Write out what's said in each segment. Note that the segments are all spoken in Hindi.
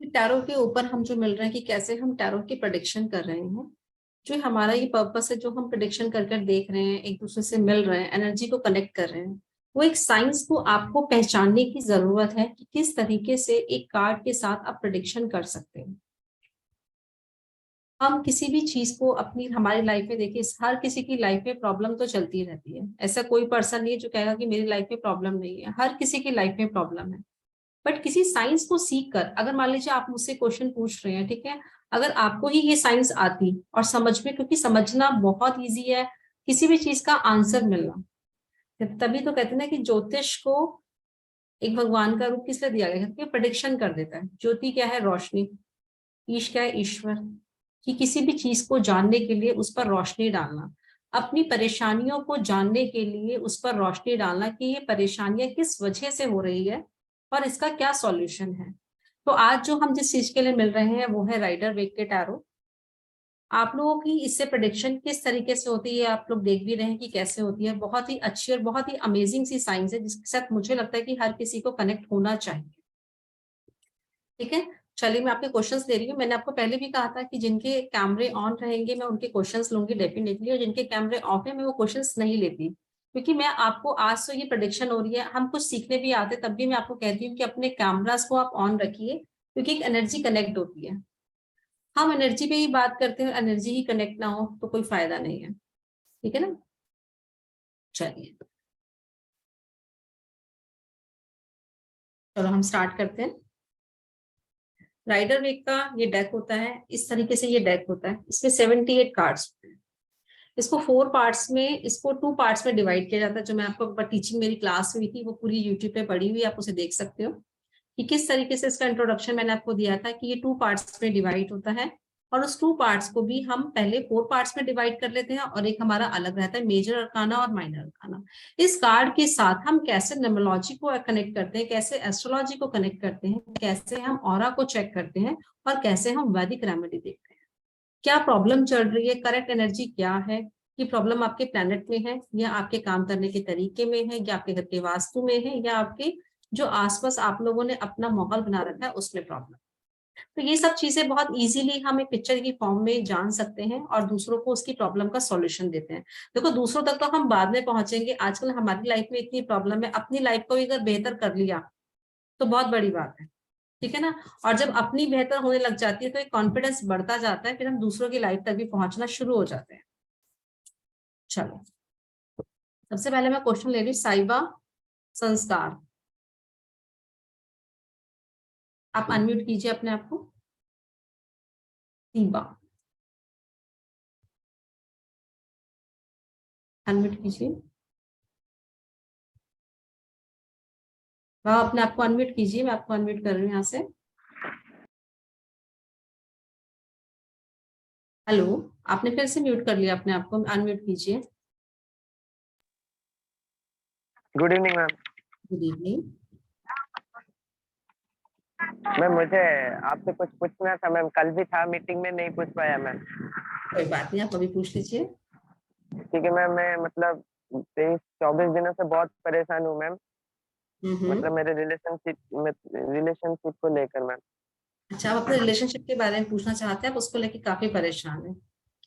टैरो के ऊपर हम जो मिल रहे हैं कि कैसे हम टैरो की प्रेडिक्शन कर रहे हैं, जो हमारा ये पर्पस है, जो हम प्रेडिक्शन कर कर देख रहे हैं, एक दूसरे से मिल रहे हैं, एनर्जी को कनेक्ट कर रहे हैं, वो एक साइंस को आपको पहचानने की जरूरत है कि किस तरीके से एक कार्ड के साथ आप प्रेडिक्शन कर सकते हैं। हम किसी भी चीज को अपनी हमारी लाइफ में देखिए, हर किसी की लाइफ में प्रॉब्लम तो चलती रहती है। ऐसा कोई पर्सन नहीं है जो कहेगा कि मेरी लाइफ में प्रॉब्लम नहीं है, हर किसी की लाइफ में प्रॉब्लम है। बट किसी साइंस को सीख कर, अगर मान लीजिए आप मुझसे क्वेश्चन पूछ रहे हैं, ठीक है, अगर आपको ही ये साइंस आती और समझ में, क्योंकि समझना बहुत इजी है, किसी भी चीज का आंसर मिलना, तभी तो कहते हैं ना कि ज्योतिष को एक भगवान का रूप किस लिए दिया गया है, क्योंकि प्रेडिक्शन कर देता है। ज्योति क्या है? रोशनी। ईश क्या है? ईश्वर। कि किसी भी चीज को जानने के लिए उस पर रोशनी डालना, अपनी परेशानियों को जानने के लिए उस पर रोशनी डालना कि ये परेशानियां किस वजह से हो रही है और इसका क्या सॉल्यूशन है। तो आज जो हम जिस चीज के लिए मिल रहे हैं वो है राइडर वेग के टैरो। आप लोगों की इससे प्रेडिक्शन किस तरीके से होती है आप लोग देख भी रहे हैं कि कैसे होती है। बहुत ही अच्छी और बहुत ही अमेजिंग सी साइंस है जिसके साथ मुझे लगता है कि हर किसी को कनेक्ट होना चाहिए। ठीक है, चलिए मैं आपके क्वेश्चंस दे रही हूँ। मैंने आपको पहले भी कहा था कि जिनके कैमरे ऑन रहेंगे मैं उनके क्वेश्चंस लूंगी डेफिनेटली, और जिनके कैमरे ऑफ है मैं वो क्वेश्चंस नहीं लेती, क्योंकि मैं आपको आज तो ये प्रेडिक्शन हो रही है, हम कुछ सीखने भी आते तब भी मैं आपको कहती हूँ कि अपने कैमरास को आप ऑन रखिए, क्योंकि एक एनर्जी कनेक्ट होती है। हम एनर्जी पे ही बात करते हैं, एनर्जी ही कनेक्ट ना हो तो कोई फायदा नहीं है। ठीक है ना, चलिए चलो हम स्टार्ट करते हैं। राइडर वेग का ये डेक होता है, इस तरीके से ये डेक होता है। इसमें 78 कार्ड्स होते हैं। इसको 4 पार्ट्स में, इसको 2 पार्ट्स में डिवाइड किया जाता है। जो मैं आपको टीचिंग मेरी क्लास हुई थी वो पूरी यूट्यूब पे पड़ी हुई, आप उसे देख सकते हो कि किस तरीके से इसका इंट्रोडक्शन मैंने आपको दिया था कि ये 2 पार्ट्स में डिवाइड होता है। और उस 2 पार्ट्स को भी हम पहले 4 पार्ट्स में डिवाइड कर लेते हैं, और एक हमारा अलग रहता है मेजर अरकाना और माइनर अरकाना। इस कार्ड के साथ हम कैसे न्यूमरोलॉजी को कनेक्ट करते हैं, कैसे एस्ट्रोलॉजी को कनेक्ट करते हैं, कैसे हम ऑरा को चेक करते हैं, और कैसे हम वैदिक रेमेडी देखते हैं। क्या प्रॉब्लम चल रही है, करेक्ट एनर्जी क्या है, कि प्रॉब्लम आपके प्लैनेट में है, या आपके काम करने के तरीके में है, या आपके घर के वास्तु में है, या आपके जो आसपास आप लोगों ने अपना माहौल बना रखा है उसमें प्रॉब्लम। तो ये सब चीजें बहुत इजीली हम एक पिक्चर की फॉर्म में जान सकते हैं और दूसरों को उसकी प्रॉब्लम का सॉल्यूशन देते हैं। देखो दूसरों तक तो हम बाद में पहुंचेंगे, आजकल हमारी लाइफ में इतनी प्रॉब्लम है, अपनी लाइफ को भी अगर बेहतर कर लिया तो बहुत बड़ी बात है। ठीक है ना, और जब अपनी बेहतर होने लग जाती है तो एक कॉन्फिडेंस बढ़ता जाता है, फिर हम दूसरों की लाइफ तक भी पहुंचना शुरू हो जाते हैं। चलो सबसे पहले मैं क्वेश्चन ले रही हूँ, साइबा संस्कार। आप अनम्यूट कीजिए अपने आप को। सीबा अनम्यूट कीजिए। वह अपने आप को अनम्यूट कीजिए, मैं आपको अनम्यूट कर रही हूँ यहाँ से। हेलो, आपने फिर से म्यूट कर लिया अपने आप को, अनम्यूट कीजिए। Good evening ma'am. Good evening. Ma'am मुझे आपसे कुछ पूछना था मैम, कल भी था मीटिंग में, नहीं पूछ पाया मैम। कोई बात नहीं, आप अभी पूछ लीजिए। ठीक है मैम, मैं मतलब 23-24 दिनों से बहुत परेशान हूँ मैम, मतलब मेरे रिलेशनशिप को लेकर मैम। अच्छा, आप अपने रिलेशनशिप के बारे में पूछना चाहते हैं, आप उसको लेके काफी परेशान हैं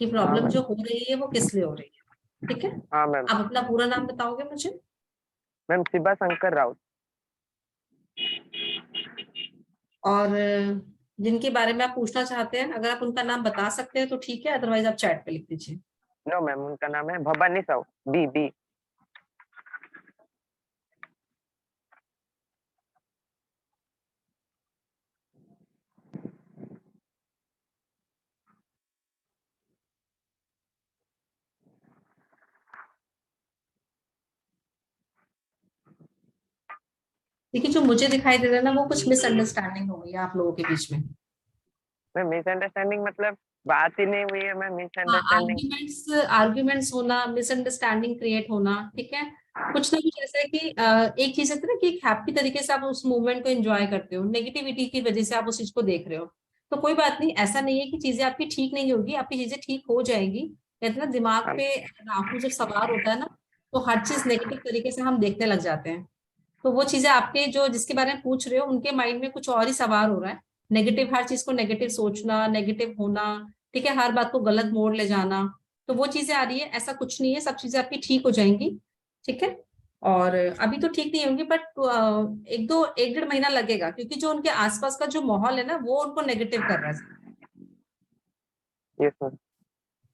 कि हाँ प्रॉब्लम जो मैम। हो रही है वो किस लिए हो रही है। ठीक है, हाँ मैम। आप अपना पूरा नाम बताओगे मुझे? मैम शिवा शंकर राउत। और जिनके बारे में आप पूछना चाहते हैं, अगर आप उनका नाम बता सकते हैं तो ठीक है, अदरवाइज आप चैट पे लिख दीजिए। नो मैम, उनका नाम है भवानी साहू, बी बी। देखिए जो मुझे दिखाई दे रहा है ना, वो कुछ मिसअंडरस्टैंडिंग हो गई है आप लोगों के बीच में। मैम मिसअंडरस्टैंडिंग मतलब बात ही नहीं हुई है मैम, हाँ, मिसअंडरस्टैंडिंग। आर्ग्यूमेंट्स होना, मिसअंडरस्टैंडिंग क्रिएट होना। ठीक है, कुछ ना कुछ ऐसा है कि एक चीज है ना कि एक हैप्पी तरीके से आप उस मूवमेंट को एंजॉय करते हो, नेगेटिविटी की वजह से आप उस चीज को देख रहे हो। तो कोई बात नहीं, ऐसा नहीं है कि चीजें आपकी ठीक नहीं होगी, आपकी चीजें ठीक हो जाएंगी। कहते हैं ना, दिमाग हाँ पे राहु जब सवार होता है ना, तो हर चीज नेगेटिव तरीके से हम देखने लग जाते हैं। तो वो चीजें आपके जो जिसके बारे में पूछ रहे हो उनके माइंड में कुछ और ही सवार हो रहा है। नेगेटिव, हर चीज को नेगेटिव सोचना, नेगेटिव होना, ठीक है, हर बात को गलत मोड़ ले जाना, तो वो चीजें आ रही है। ऐसा कुछ नहीं है, सब चीजें आपकी ठीक हो जाएंगी, ठीक है। और अभी तो ठीक नहीं होंगी, बट एक डेढ़ महीना लगेगा, क्योंकि जो उनके आसपास का जो माहौल है ना, वो उनको नेगेटिव कर रहा है। Yes ma'am.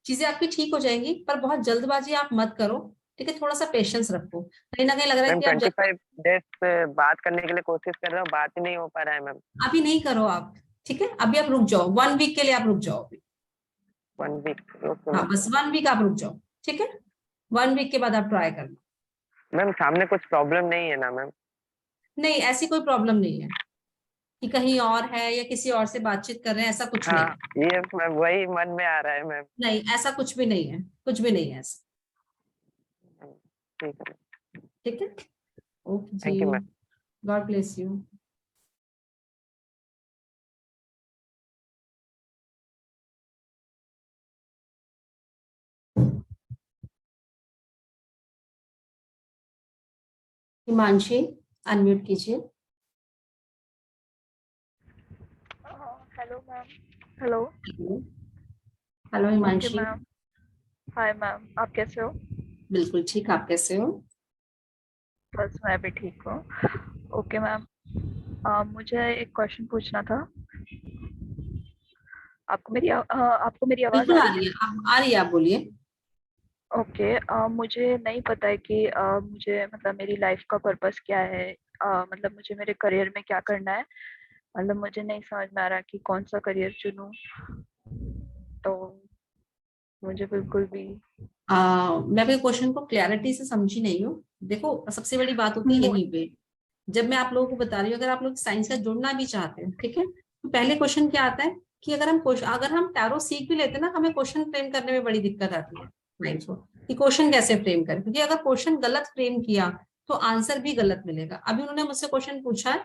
चीजें आपकी ठीक हो जाएंगी, पर बहुत जल्दबाजी आप मत करो, ठीक है, थोड़ा सा पेशेंस रखो। कहीं ना कहीं लग रहा है मैम कि आप 25 डेज से बात करने के लिए कोशिश कर रहा हूँ, बात ही नहीं हो पा रहा है मैम। अभी नहीं करो आप, ठीक है, अभी आप रुक जाओ, 1 वीक के लिए आप रुक जाओ अभी। 1 वीक? ओके हाँ, मैम। बस 1 वीक आप रुक जाओ, ठीक है, 1 वीक के बाद आप ट्राई करना। मैम सामने कुछ प्रॉब्लम नहीं है ना मैम? नहीं, ऐसी कोई प्रॉब्लम नहीं है कि कहीं और है या किसी और से बातचीत कर रहे हैं, ऐसा कुछ नहीं हाँ, है। ये मैम वही मन में आ रहा है मैम। नहीं, ऐसा कुछ भी नहीं है, कुछ भी नहीं है ऐसा, ठीक है। ठीक है। ओके जी, thank you ma'am. God bless you. Himanshi, unmute कीजिए। Hello ma'am. Hello. Hello okay Himanshi. Ma'am. Hi ma'am, आप कैसे हो? बिल्कुल ठीक, आप कैसे हो? बस मैं भी ठीक हूँ। ओके मैम, मुझे एक क्वेश्चन पूछना था। आपको मेरी आवाज़ बिल्कुल आ आ रही रही है? है, आप आ रही है, आप बोलिए। ओके, मुझे नहीं पता है कि मुझे मतलब मेरी लाइफ का पर्पस क्या है। मतलब मुझे मेरे करियर में क्या करना है। मतलब मुझे नहीं समझ में आ रहा कि कौन सा करियर चुनूं। तो मुझे बिल्कुल भी मैं अपने क्वेश्चन को क्लैरिटी से समझी नहीं हूँ। देखो, सबसे बड़ी बात होती है मु- यहीं पे, जब मैं आप लोगों को बता रही हूँ, अगर आप लोग साइंस का जुड़ना भी चाहते हैं, ठीक है, तो पहले क्वेश्चन क्या आता है कि अगर हम टैरो सीख भी लेते हैं ना, हमें क्वेश्चन फ्रेम करने में बड़ी दिक्कत आती है साइंस को, कि क्वेश्चन कैसे फ्रेम करें, क्योंकि अगर क्वेश्चन गलत फ्रेम किया तो आंसर भी गलत मिलेगा। अभी उन्होंने मुझसे क्वेश्चन पूछा है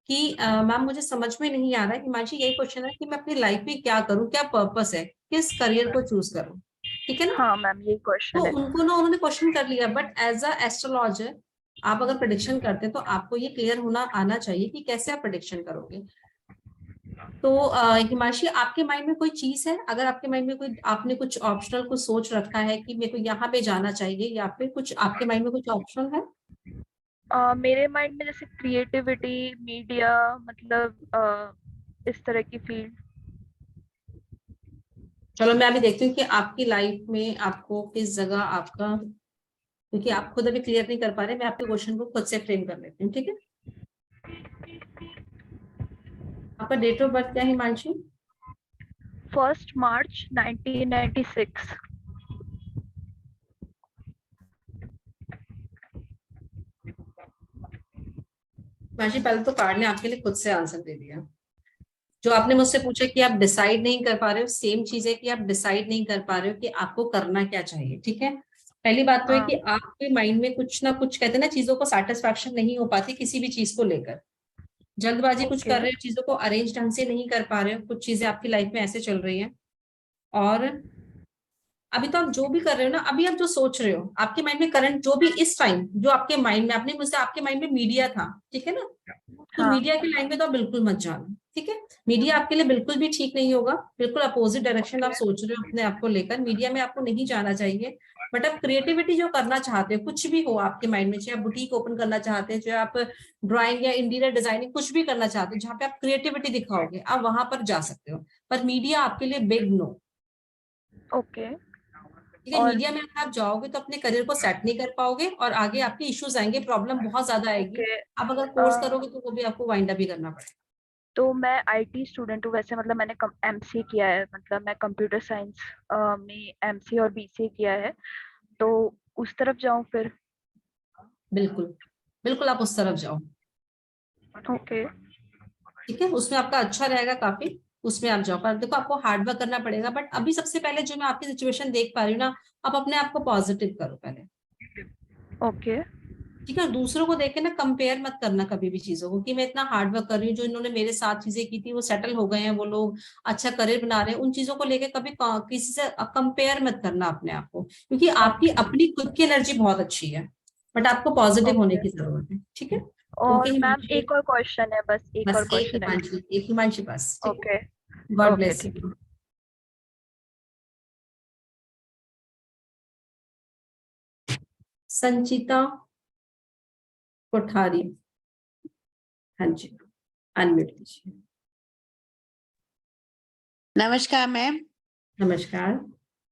कि मैम मुझे समझ में नहीं आ रहा है, हिमांशी यही क्वेश्चन है कि मैं अपनी लाइफ में क्या करूँ, क्या पर्पस है, किस करियर को चूज करूँ, ठीक है ना। हाँ मैम, यही तो क्वेश्चन है। उनको ना उन्होंने क्वेश्चन कर लिया, बट एज अ एस्ट्रोलॉजर आप अगर प्रेडिक्शन करते हैं तो आपको ये क्लियर होना आना चाहिए कि कैसे आप प्रेडिक्शन करोगे। तो हिमांशी, आपके माइंड में कोई चीज है, अगर आपके माइंड में कोई, आपने कुछ ऑप्शनल कुछ सोच रखा है कि मेरे को यहाँ पे जाना चाहिए, या फिर कुछ आपके माइंड में कुछ ऑप्शन है? मेरे माइंड में जैसे क्रिएटिविटी, मीडिया, मतलब इस तरह की फील्ड। चलो मैं अभी देखती हूँ कि आपकी लाइफ में आपको किस जगह आपका, क्योंकि आप खुद अभी क्लियर नहीं कर पा रहे, मैं आपके क्वेश्चन को खुद से फ्रेम कर लेती हूँ, ठीक है। आपका डेट ऑफ बर्थ क्या है हिमांशी? 1 मार्च 1996। हिमांशी, पहले तो कार्ड ने आपके लिए खुद से आंसर दे दिया। जो आपने मुझसे पूछा कि आप डिसाइड नहीं कर पा रहे हो, सेम चीज है कि आप डिसाइड नहीं कर पा रहे हो कि आपको करना क्या चाहिए, ठीक है। पहली बात तो है कि हाँ। आपके माइंड में कुछ ना कुछ, कहते हैं ना, चीजों को सेटिस्फैक्शन नहीं हो पाती किसी भी चीज को लेकर। जल्दबाजी कुछ ओके। कर रहे हो, चीजों को अरेंज ढंग से नहीं कर पा रहे हो, कुछ चीजें आपकी लाइफ में ऐसे चल रही हैं। और अभी तो आप जो भी कर रहे हो ना, अभी आप जो सोच रहे हो, आपके माइंड में करंट जो भी इस टाइम जो आपके माइंड में, आपने मुझसे, आपके माइंड में मीडिया था, ठीक है ना, तो हाँ। मीडिया की लाइन में तो आप बिल्कुल मत जाना, ठीक है। मीडिया आपके लिए बिल्कुल भी ठीक नहीं होगा, बिल्कुल अपोजिट डायरेक्शन आप ओके। सोच रहे हो अपने आप को लेकर, मीडिया में आपको नहीं जाना चाहिए। बट आप क्रिएटिविटी जो करना चाहते हो, कुछ भी हो आपके माइंड में, चाहे आप बुटीक ओपन करना चाहते हैं, चाहे आप ड्राइंग या इंटीरियर डिजाइनिंग कुछ भी करना चाहते हो, जहाँ पे आप क्रिएटिविटी दिखाओगे, आप वहां पर जा सकते हो। पर मीडिया आपके लिए बिग नो, ओके। ठीक है। और मीडिया में अगर आप जाओगे तो अपने करियर को सेट नहीं कर पाओगे, और आगे आपके इश्यूज आएंगे, प्रॉब्लम बहुत ज्यादा आएगी। ओके। आप अगर कोर्स करोगे तो वो भी आपको वाइंड अप भी करना पड़ेगा। तो मैं आईटी स्टूडेंट हूँ वैसे, मतलब मैंने एमसीए किया है, मतलब मैं कंप्यूटर साइंस में एमसीए और बीसीए किया है। तो उस तरफ जाऊँ फिर? बिल्कुल, बिल्कुल आप उस तरफ जाओ, ओके। ठीक है, उसमें आपका अच्छा रहेगा काफी, उसमें आप जाओ। पर देखो, आपको हार्ड वर्क करना पड़ेगा, बट अभी सबसे पहले जो मैं आपकी सिचुएशन देख पा रही हूँ ना, आप अपने आप को पॉजिटिव करो पहले, ओके। ठीक है। दूसरों को देख के ना कंपेयर मत करना कभी भी चीजों को, कि मैं इतना हार्ड वर्क कर रही हूँ, जो इन्होंने मेरे साथ चीजें की थी वो सेटल हो गए हैं, वो लोग अच्छा करियर बना रहे हैं, उन चीजों को लेके कभी किसी से कंपेयर मत करना अपने आप को, क्योंकि आपकी ओके। अपनी खुद की एनर्जी बहुत अच्छी है, बट आपको पॉजिटिव होने ओके। की जरूरत है, ठीक है। और मैम हिमांशी, एक और क्वेश्चन है, बस एक और बस एक क्वेश्चन है। हिमांशी, एक हिमांशी बस, ठीक ओके है। गॉड ओके ब्लेस ठीक है। यू। संचिता कोठारी, हाँ जी, अनम्यूट कीजिए। नमस्कार मैम, नमस्कार।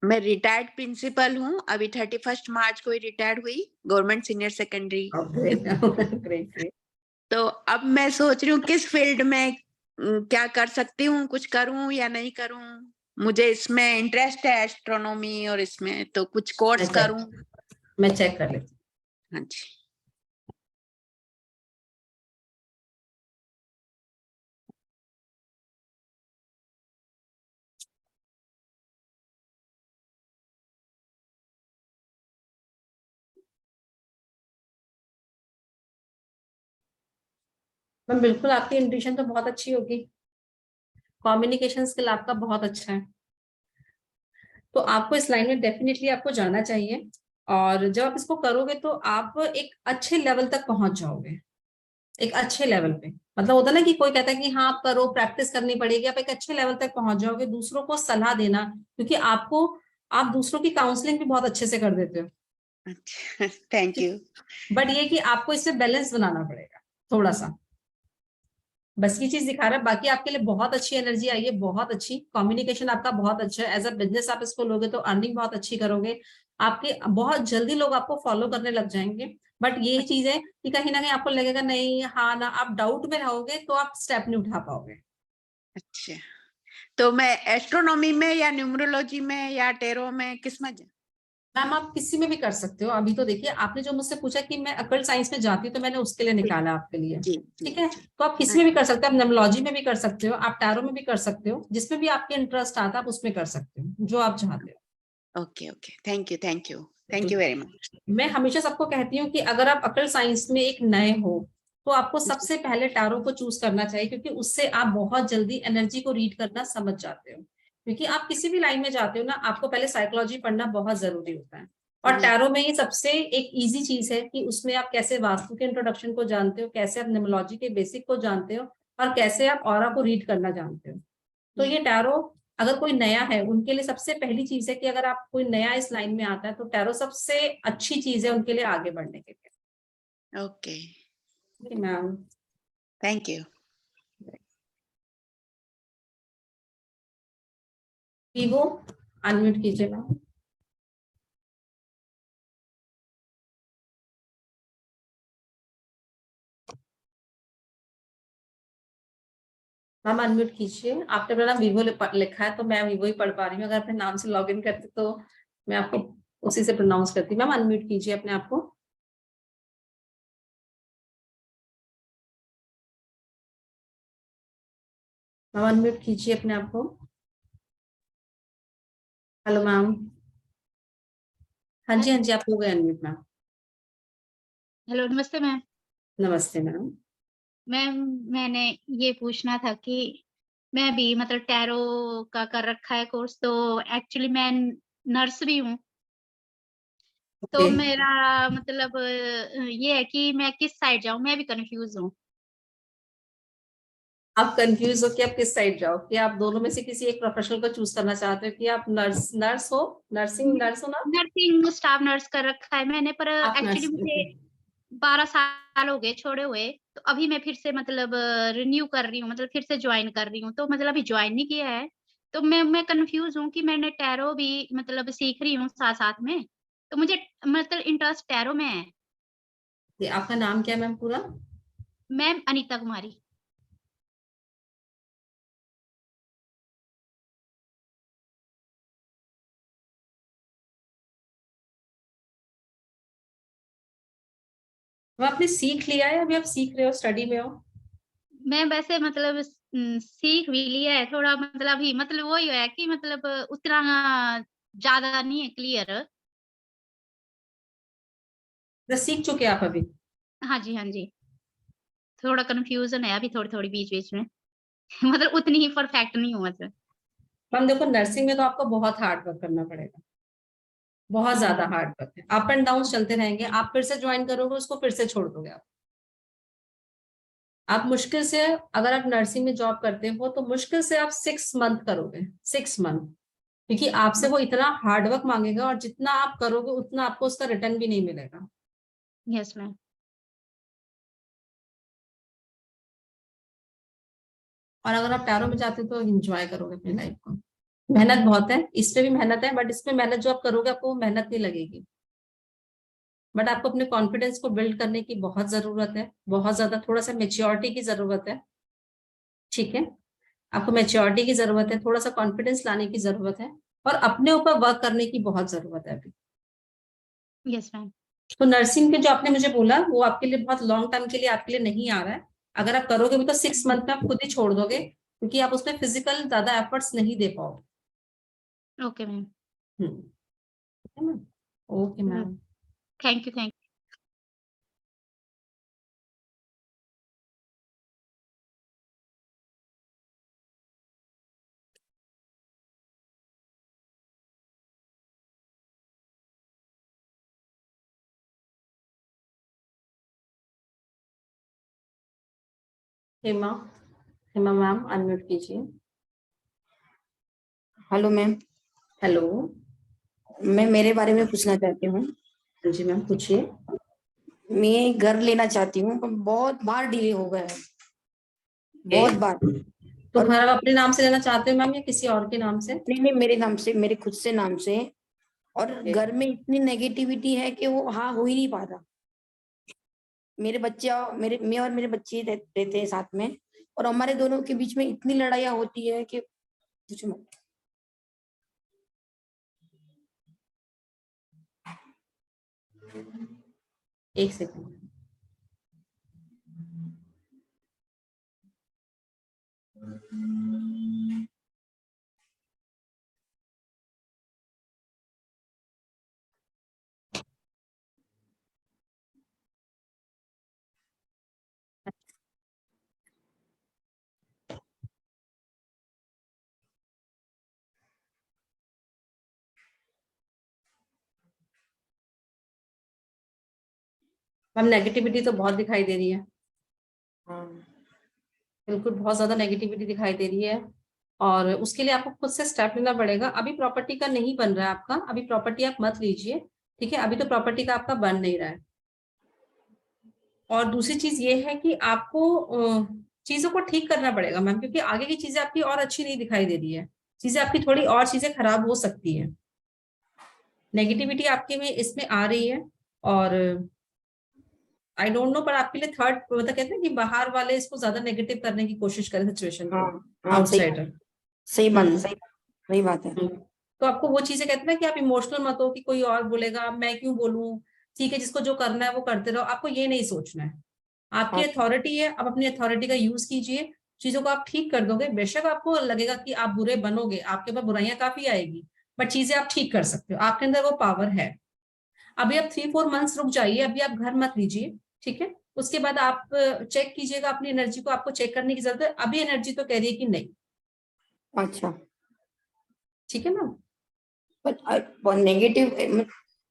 मैं रिटायर्ड प्रिंसिपल हूँ। अभी 31 मार्च को ही रिटायर्ड हुई, government senior secondary. Great great. तो अब मैं सोच रही हूँ किस फील्ड में क्या कर सकती हूँ, कुछ करूँ या नहीं करूँ। मुझे इसमें इंटरेस्ट है एस्ट्रोनॉमी और इसमें, तो कुछ कोर्स करूँ। मैं चेक कर लेती हूँ। हाँ जी। मैम बिल्कुल, आपकी इंट्यूशन तो बहुत अच्छी होगी, कम्युनिकेशन स्किल आपका बहुत अच्छा है, तो आपको इस लाइन में डेफिनेटली आपको जाना चाहिए। और जब आप इसको करोगे तो आप एक अच्छे लेवल तक पहुंच जाओगे, एक अच्छे लेवल पे। मतलब होता है ना कि कोई कहता है कि हाँ आप करो, प्रैक्टिस करनी पड़ेगी, आप एक अच्छे लेवल तक पहुंच जाओगे। दूसरों को सलाह देना, क्योंकि आप दूसरों की काउंसलिंग भी बहुत अच्छे से कर देते हो। अच्छा, थैंक यू। बट ये कि आपको इससे बैलेंस बनाना पड़ेगा थोड़ा सा, बस ये चीज दिखा रहा है। बाकी आपके लिए बहुत अच्छी एनर्जी आई है, बहुत अच्छी कम्युनिकेशन आपका बहुत अच्छा है। एज अ बिजनेस आप इसको लोगे तो अर्निंग बहुत अच्छी करोगे, आपके बहुत जल्दी लोग आपको फॉलो करने लग जाएंगे। बट यही चीज है कि कहीं ना कहीं आपको लगेगा नहीं हाँ ना, आप डाउट में रहोगे तो आप स्टेप नहीं उठा पाओगे। अच्छा, तो मैं एस्ट्रोनॉमी में या न्यूमरोलॉजी में या टेरो में किस में मैम आप किसी में भी कर सकते हो। अभी तो देखिए, आपने जो मुझसे पूछा कि मैं अकल्ट साइंस में जाती हूँ, तो मैंने उसके लिए जी निकाला आपके लिए। जी जी ठीक है, जी। तो आप किसी हाँ, में भी कर सकते हो, आप न्यूमरोलॉजी में भी कर सकते हो, आप टैरो में भी कर सकते हो, जिसमें भी आपके इंटरेस्ट आता है आप उसमें कर सकते हो, जो आप चाहते हो। Okay okay, thank you thank you thank you very much. मैं हमेशा सबको कहती हूँ कि अगर आप अकल साइंस में एक नए हो तो आपको सबसे पहले टैरो को चूज करना चाहिए, क्योंकि उससे आप बहुत जल्दी एनर्जी को रीड करना समझ जाते हो। क्योंकि आप किसी भी लाइन में जाते हो ना, आपको पहले साइकोलॉजी पढ़ना बहुत जरूरी होता है। और जी टैरो में ये सबसे एक इजी चीज है कि उसमें आप कैसे वास्तु के इंट्रोडक्शन को जानते हो, कैसे आप न्यूमरोलॉजी के बेसिक को जानते हो, और कैसे आप ऑरा को रीड करना जानते हो। तो ये टैरो, अगर कोई नया है उनके लिए सबसे पहली चीज है कि अगर आप कोई नया इस लाइन में आता है तो टैरो सबसे अच्छी चीज है उनके लिए आगे बढ़ने के लिए। Okay, ma'am thank you. Vivo unmute कीजिए मैम। मैम अनम्यूट कीजिए। आपने अपना नाम वीवो लिखा है तो मैं वीवो ही पढ़ पा रही हूँ। अगर अपने नाम से लॉग इन करते तो मैं आपको उसी से प्रोनाउंस करती। मैम अनम्यूट कीजिए अपने आप को। मैम अनम्यूट कीजिए अपने आप को। Hello ma'am. हाँ जी हाँ जी, आप हो गए अनम्यूट मैम। हेलो नमस्ते मैम। नमस्ते मैम। मैम मैंने ये पूछना था कि मैं भी मतलब टैरो का कर रखा है कोर्स, तो एक्चुअली मैं नर्स भी हूँ। तो ओके, मेरा मतलब ये है कि मैं किस साइड जाऊँ, मैं भी कंफ्यूज हूँ। आप कंफ्यूज हो कि आप किस साइड जाओ, कि आप दोनों में से किसी एक प्रोफेशनल को चूज करना चाहते हो, कि आप नर्स हो, नर्सिंग नर्स हो ना? नर्सिंग स्टाफ नर्स कर रखा है मैंने, पर आप एक्चुअली नर्स, मुझे 12 साल हो गए छोड़े हुए। तो अभी मैं फिर से मतलब रिन्यू कर रही हूँ, मतलब फिर से ज्वाइन कर रही हूँ। तो मतलब अभी ज्वाइन नहीं किया है, तो मैं कंफ्यूज हूँ कि मैंने टैरो भी मतलब सीख रही हूँ साथ साथ में। तो मुझे मतलब इंटरेस्ट टैरो में है। आपका नाम क्या है मैम पूरा? मैम अनीता कुमारी। तो आपने सीख लिया है, अभी आप सीख रहे हो, स्टडी में हो? मैं वैसे मतलब सीख भी लिया है थोड़ा, मतलब अभी मतलब वही है कि मतलब उतना ज्यादा नहीं है क्लियर। तो सीख चुके हैं आप अभी? हाँ जी हाँ जी, थोड़ा कंफ्यूजन है अभी थोड़ी थोड़ी बीच बीच में। मतलब उतनी ही परफेक्ट नहीं हूँ मतलब। मैम देखो, नर्सिंग में तो आपको बहुत हार्ड वर्क करना पड़ेगा, बहुत ज्यादा हम्म। हार्ड वर्क है। अप एंड डाउन चलते रहेंगे, आप फिर से ज्वाइन करोगे उसको फिर से छोड़ दोगे आप। आप मुश्किल से, अगर आप नर्सिंग में जॉब करते हो तो मुश्किल से आप 6 मंथ करोगे, 6 मंथ, क्योंकि आपसे वो इतना हार्डवर्क मांगेगा और जितना आप करोगे उतना आपको उसका रिटर्न भी नहीं मिलेगा। Yes ma'am. और अगर आप टैरो में जाते हो तो एंजॉय करोगे अपनी लाइफ को। मेहनत बहुत है, इस पे भी मेहनत है, बट इसमें मेहनत जो आप करोगे आपको मेहनत नहीं लगेगी, बट आपको अपने कॉन्फिडेंस को बिल्ड करने की बहुत जरूरत है, बहुत ज्यादा, थोड़ा सा मेच्योरिटी की जरूरत है। ठीक है, आपको मेच्योरिटी की जरूरत है, थोड़ा सा कॉन्फिडेंस लाने की जरूरत है, और अपने ऊपर वर्क करने की बहुत जरूरत है अभी। Yes ma'am. तो नर्सिंग के जो आपने मुझे बोला वो आपके लिए बहुत लॉन्ग टर्म के लिए आपके लिए नहीं आ रहा है। अगर आप करोगे भी तो 6 मंथ में आप खुद ही छोड़ दोगे, क्योंकि आप उसमें फिजिकल ज्यादा एफर्ट्स नहीं दे पाओगे। Okay ma'am. है ना? Okay ma'am. Thank you. Hema, Hema ma'am unmute कीजिए। Hello ma'am. हेलो। मैं मेरे बारे में पूछना चाहती हूँ। जी मैम पूछिए। मैं घर लेना चाहती हूँ पर बहुत बार डिले हो गया है, बहुत बार। तो और घर आप अपने नाम से लेना चाहते हो मैम या किसी और के नाम से? नहीं नहीं, मेरे नाम से, मेरे खुद से नाम से। और घर में इतनी नेगेटिविटी है कि वो हाँ हो ही नहीं पा रहा। मेरे बच्चे, मेरे मैं और मेरे बच्चे रहते हैं साथ में, और हमारे दोनों के बीच में इतनी लड़ाइयाँ होती है कि पूछो मत। एक सेकंड। मैम नेगेटिविटी तो बहुत दिखाई दे रही है। हाँ बिल्कुल बहुत ज्यादा नेगेटिविटी दिखाई दे रही है, और उसके लिए आपको खुद से स्टेप लेना पड़ेगा। अभी प्रॉपर्टी का नहीं बन रहा है आपका, अभी प्रॉपर्टी आप मत लीजिए, ठीक है? अभी तो प्रॉपर्टी का आपका बन नहीं रहा है। और दूसरी चीज ये है कि आपको चीजों को ठीक करना पड़ेगा मैम, क्योंकि आगे की चीजें आपकी और अच्छी नहीं दिखाई दे रही है, चीजें आपकी थोड़ी और चीजें खराब हो सकती है। नेगेटिविटी आपके में इसमें आ रही है, और आई डोंट नो, पर आपके लिए थर्ड, मतलब कहते हैं कि बाहर वाले इसको ज्यादा नेगेटिव करने की कोशिश करें सिचुएशन हाँ को, हाँ, आउटसाइडर। सही बात है, सही बात है। तो आपको वो चीजें कहते हैं ना कि आप इमोशनल मत हो कि कोई और बोलेगा मैं क्यों बोलूं, ठीक है जिसको जो करना है वो करते रहो, आपको ये नहीं सोचना है। आपकी हाँ अथॉरिटी है, आप अपनी अथॉरिटी का यूज कीजिए, चीजों को आप ठीक कर दोगे। बेशक आपको लगेगा कि आप बुरे बनोगे, आपके पास बुराइयां काफी आएगी, बट चीजें आप ठीक कर सकते हो, आपके अंदर वो पावर है। अभी आप 3-4 मंथ्स रुक जाइए, अभी आप घर मत लीजिए, ठीक है? उसके बाद आप चेक कीजिएगा अपनी एनर्जी को, आपको चेक करने की जरूरत है। अभी एनर्जी तो कह रही है कि नहीं। अच्छा। ठीक है ना? पर नेगेटिव,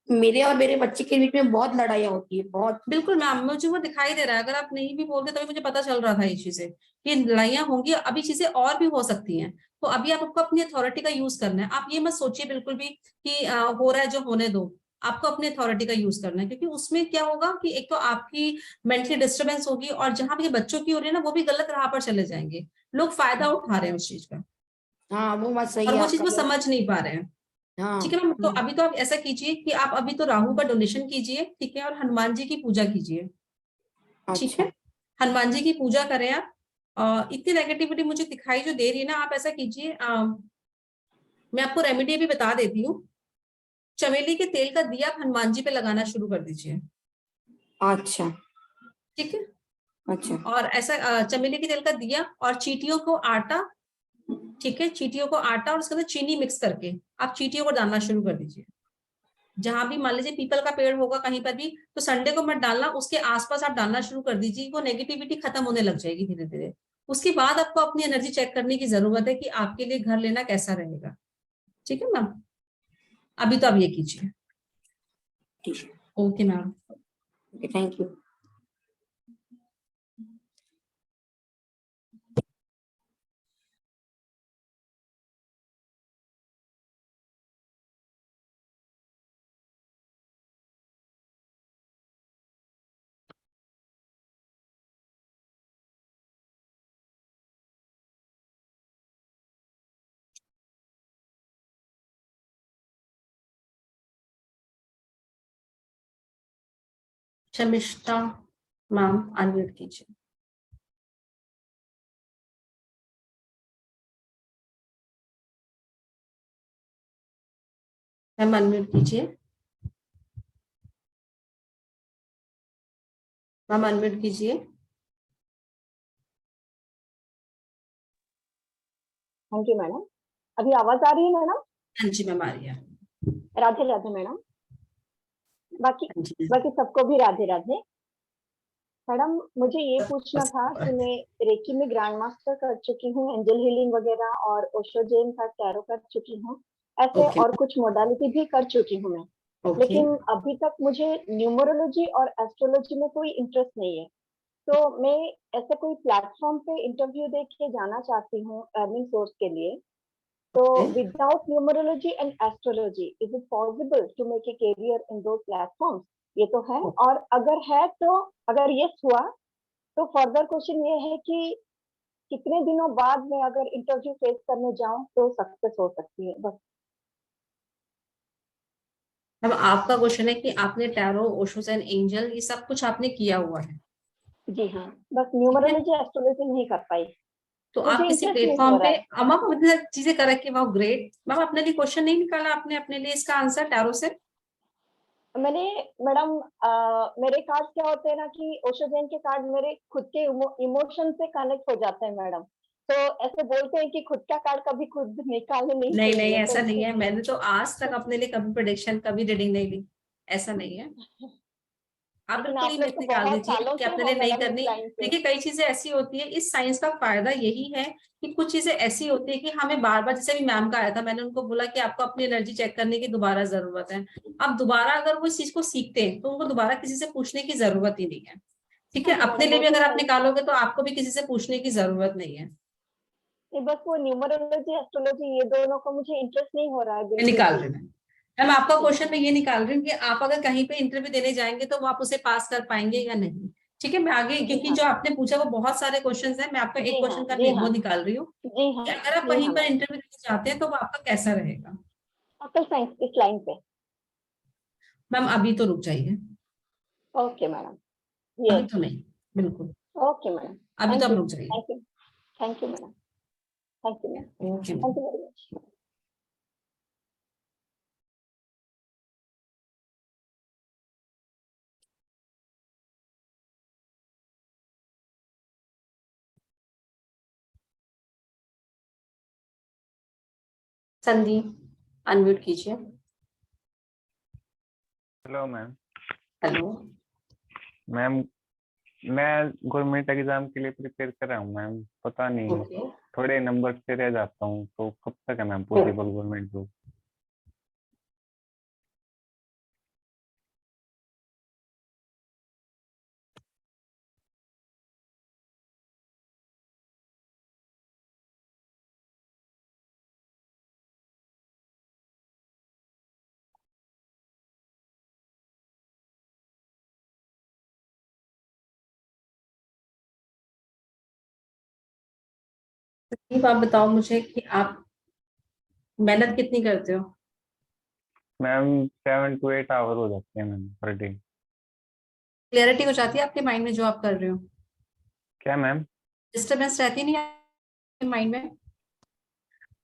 मेरे और मेरे बच्चे के बीच में बहुत लड़ाइयाँ होती है, बहुत। बिल्कुल मैम, मुझे वो दिखाई दे रहा है, अगर आप नहीं भी बोलते तभी मुझे पता चल रहा था ये चीजें कि लड़ाइयाँ होंगी, अभी चीजें और भी हो सकती हैं। तो अभी आपको अपनी अथॉरिटी का यूज करना है। आप ये मत सोचिए बिल्कुल भी कि हो रहा है जो होने दो। आपको अपनी अथॉरिटी का यूज करना है, क्योंकि उसमें क्या होगा कि एक तो आपकी मेंटली डिस्टर्बेंस होगी, और जहां भी बच्चों की हो रही है ना, वो भी गलत राह पर चले जाएंगे। लोग फायदा उठा रहे हैं उस चीज का, हाँ वो बात सही और है वो चीज आपका। वो समझ नहीं पा रहे हैं। ठीक हाँ। है मैम, तो अभी तो आप ऐसा कीजिए कि आप अभी तो राहु का डोनेशन कीजिए, ठीक है, और हनुमान जी की पूजा कीजिए। ठीक अच्छा। है, हनुमान जी की पूजा करें आप। इतनी नेगेटिविटी मुझे दिखाई जो दे रही है ना, आप ऐसा कीजिए, मैं आपको रेमेडी भी बता देती हूँ। चमेली के तेल का दिया आप हनुमान जी पे लगाना शुरू कर दीजिए। अच्छा। ठीक है, अच्छा। और ऐसा चमेली के तेल का दिया और चींटियों को आटा, ठीक है, चींटियों को आटा और उसके अंदर चीनी मिक्स करके आप चींटियों को डालना शुरू कर दीजिए। जहां भी मान लीजिए पीपल का पेड़ होगा कहीं पर भी, तो संडे को मत डालना, उसके आसपास आप डालना शुरू कर दीजिए, वो नेगेटिविटी खत्म होने लग जाएगी धीरे धीरे। उसके बाद आपको अपनी एनर्जी चेक करने की जरूरत है कि आपके लिए घर लेना कैसा रहेगा। ठीक है मैम, अभी तो आप ये कीजिए। ठीक है, okay ma'am. Thank you. Sharmishtha ma'am unmute कीजिए। मैम अनम्यूट कीजिए। मैम अनम्यूट कीजिए। हाँ जी मैडम, अभी आवाज आ रही है मैडम? हाँ जी मैम, आ रही है। राधे राधे मैडम। बाकी हाँ जी बाकी सबको भी राधे राधे। मैडम मुझे ये पूछना था कि मैं रेकी में ग्रैंड मास्टर कर चुकी हूँ, एंजल हीलिंग वगैरह और ओशो जेन का टैरो कर चुकी हूँ, ऐसे ओके और कुछ मोडालिटी भी कर चुकी हूँ मैं। ओके लेकिन अभी तक मुझे न्यूमरोलॉजी और एस्ट्रोलॉजी में कोई इंटरेस्ट नहीं है। तो मैं ऐसे कोई प्लेटफॉर्म पे इंटरव्यू दे के जाना चाहती हूँ अर्निंग सोर्स के लिए। So without numerology and astrology, is it possible to make a career in those platforms? ये तो है, और अगर है तो अगर यस हुआ तो फर्दर क्वेश्चन ये है कि कितने दिनों बाद मैं अगर इंटरव्यू फेस करने जाऊं तो सक्सेस हो सकती है, बस। अब आपका क्वेश्चन है कि आपने टैरो, ओशोस एंड एंजल ये सब कुछ आपने किया हुआ है? जी हाँ, बस न्यूमरोलॉजी एस्ट्रोलॉजी नहीं कर पाई। तो मुझे आप किसी इंटरेस्ट नहीं प्लेटफॉर्म हो पे, रहा है। मैम आप इतनी चीजें कर रखी, वाह ग्रेट मैम, अपने लिए क्वेश्चन नहीं निकाला आपने अपने लिए इसका आंसर टैरो से? मैंने मैडम मेरे कार्ड क्या होते हैं ना कि ओशो जैन के कार्ड मेरे खुद के इमोशन से कनेक्ट हो जाते हैं मैडम। तो ऐसे बोलते हैं कि खुद का कार्ड कभी खुद निकालने नहीं नहीं नहीं, चाहिए, तो ऐसा नहीं है। इसलिए। मैंने तो आज तक अपने लिए कभी प्रेडिक्शन, कभी रीडिंग नहीं ली। ऐसा नहीं है। आप लेकिन बिल्कुल ही आप लोग मिथ तो निकाल बहुत दीजिए सालों कि से अपने हो लिए नहीं मैडम इस करनी। लाइन पे। देखिए कई चीजें ऐसी होती है, इस साइंस का फायदा यही है कि कुछ चीजें ऐसी होती है कि हमें बार बार, जैसे भी मैम का आया था, मैंने उनको बोला कि आपको अपनी एनर्जी चेक करने की दोबारा जरूरत है। अब दोबारा अगर वो इस चीज को सीखते हैं तो उनको दोबारा किसी से पूछने की जरूरत ही नहीं है। ठीक है, हाँ जी अपने मैडम, लिए वो भी तो अगर है आप ही। निकालोगे तो आपको भी किसी से पूछने की जरूरत नहीं है। नहीं, बस वो न्यूमरोलॉजी एस्ट्रोलॉजी ये दोनों को मुझे इंटरेस्ट नहीं हो रहा है मैं बिल्कुल निकाल भी। रही हूँ मैम, आपका जी क्वेश्चन हाँ। मैं ये निकाल रही हूँ कि आप अगर कहीं पे इंटरव्यू देने जाएंगे तो वो आप उसे पास कर पाएंगे या नहीं। ठीक है, मैं आगे, जी क्योंकि हाँ। जो आपने पूछा वो बहुत सारे क्वेश्चंस हैं, मैं आपका एक जी हाँ। क्वेश्चन का जी वो हाँ। निकाल रही हूँ जी हाँ। कि अगर आप जी वहीं हाँ पर मैडम। इंटरव्यू देने जाते हैं तो वो आपका कैसा रहेगा। ऑटो साइंस इस लाइन पे। मैम अभी तो रुक जाइए, ओके मैडम। अभी यस। तो नहीं, बिल्कुल ओके मैडम। अभी तो थैंक आप यू, रुक जाइए। Thank you. Thank you madam. Thank you ma'am. Okay thank you very much. Sandeep unmute कीजिए। Hello ma'am. हेलो मैम मैं गवर्नमेंट एग्जाम के लिए प्रिपेयर कर रहा हूँ मैम, पता नहीं ओके थोड़े नंबर से रह जाता हूँ, तो कब तक है ma'am possible government job? Sandeep, आप बताओ मुझे कि आप मेहनत कितनी करते हो। मैम 7 to 8 आवर हो जाते हैं मैम पर डे। क्लियरिटी हो जाती है आपके माइंड में जो आप कर रहे हो? क्या मैम? डिस्टर्बेंस रहती नहीं है माइंड में?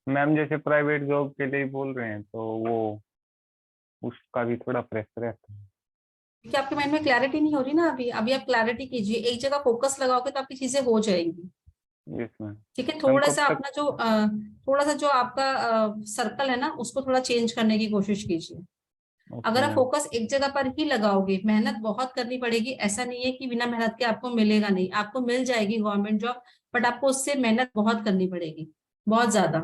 मैम जैसे प्राइवेट जॉब के लिए बोल रहे हैं तो वो उसका भी थोड़ा प्रेशर रहता है। क्योंकि आपके माइंड में क्लैरिटी नहीं हो रही ना। अभी अभी आप क्लैरिटी कीजिए, एक जगह फोकस लगाओगे तो आपकी चीजें हो जाएंगी। Yes ma'am. ठीक है, मैम थोड़ा कब सा तक? अपना जो थोड़ा सा जो आपका सर्कल है ना उसको थोड़ा चेंज करने की कोशिश कीजिए। ओके अगर आप मैम। फोकस एक जगह पर ही लगाओगे, मेहनत बहुत करनी पड़ेगी, ऐसा नहीं है कि बिना मेहनत के आपको मिलेगा नहीं, आपको मिल जाएगी गवर्नमेंट जॉब, बट आपको उससे मेहनत बहुत करनी पड़ेगी, बहुत ज्यादा।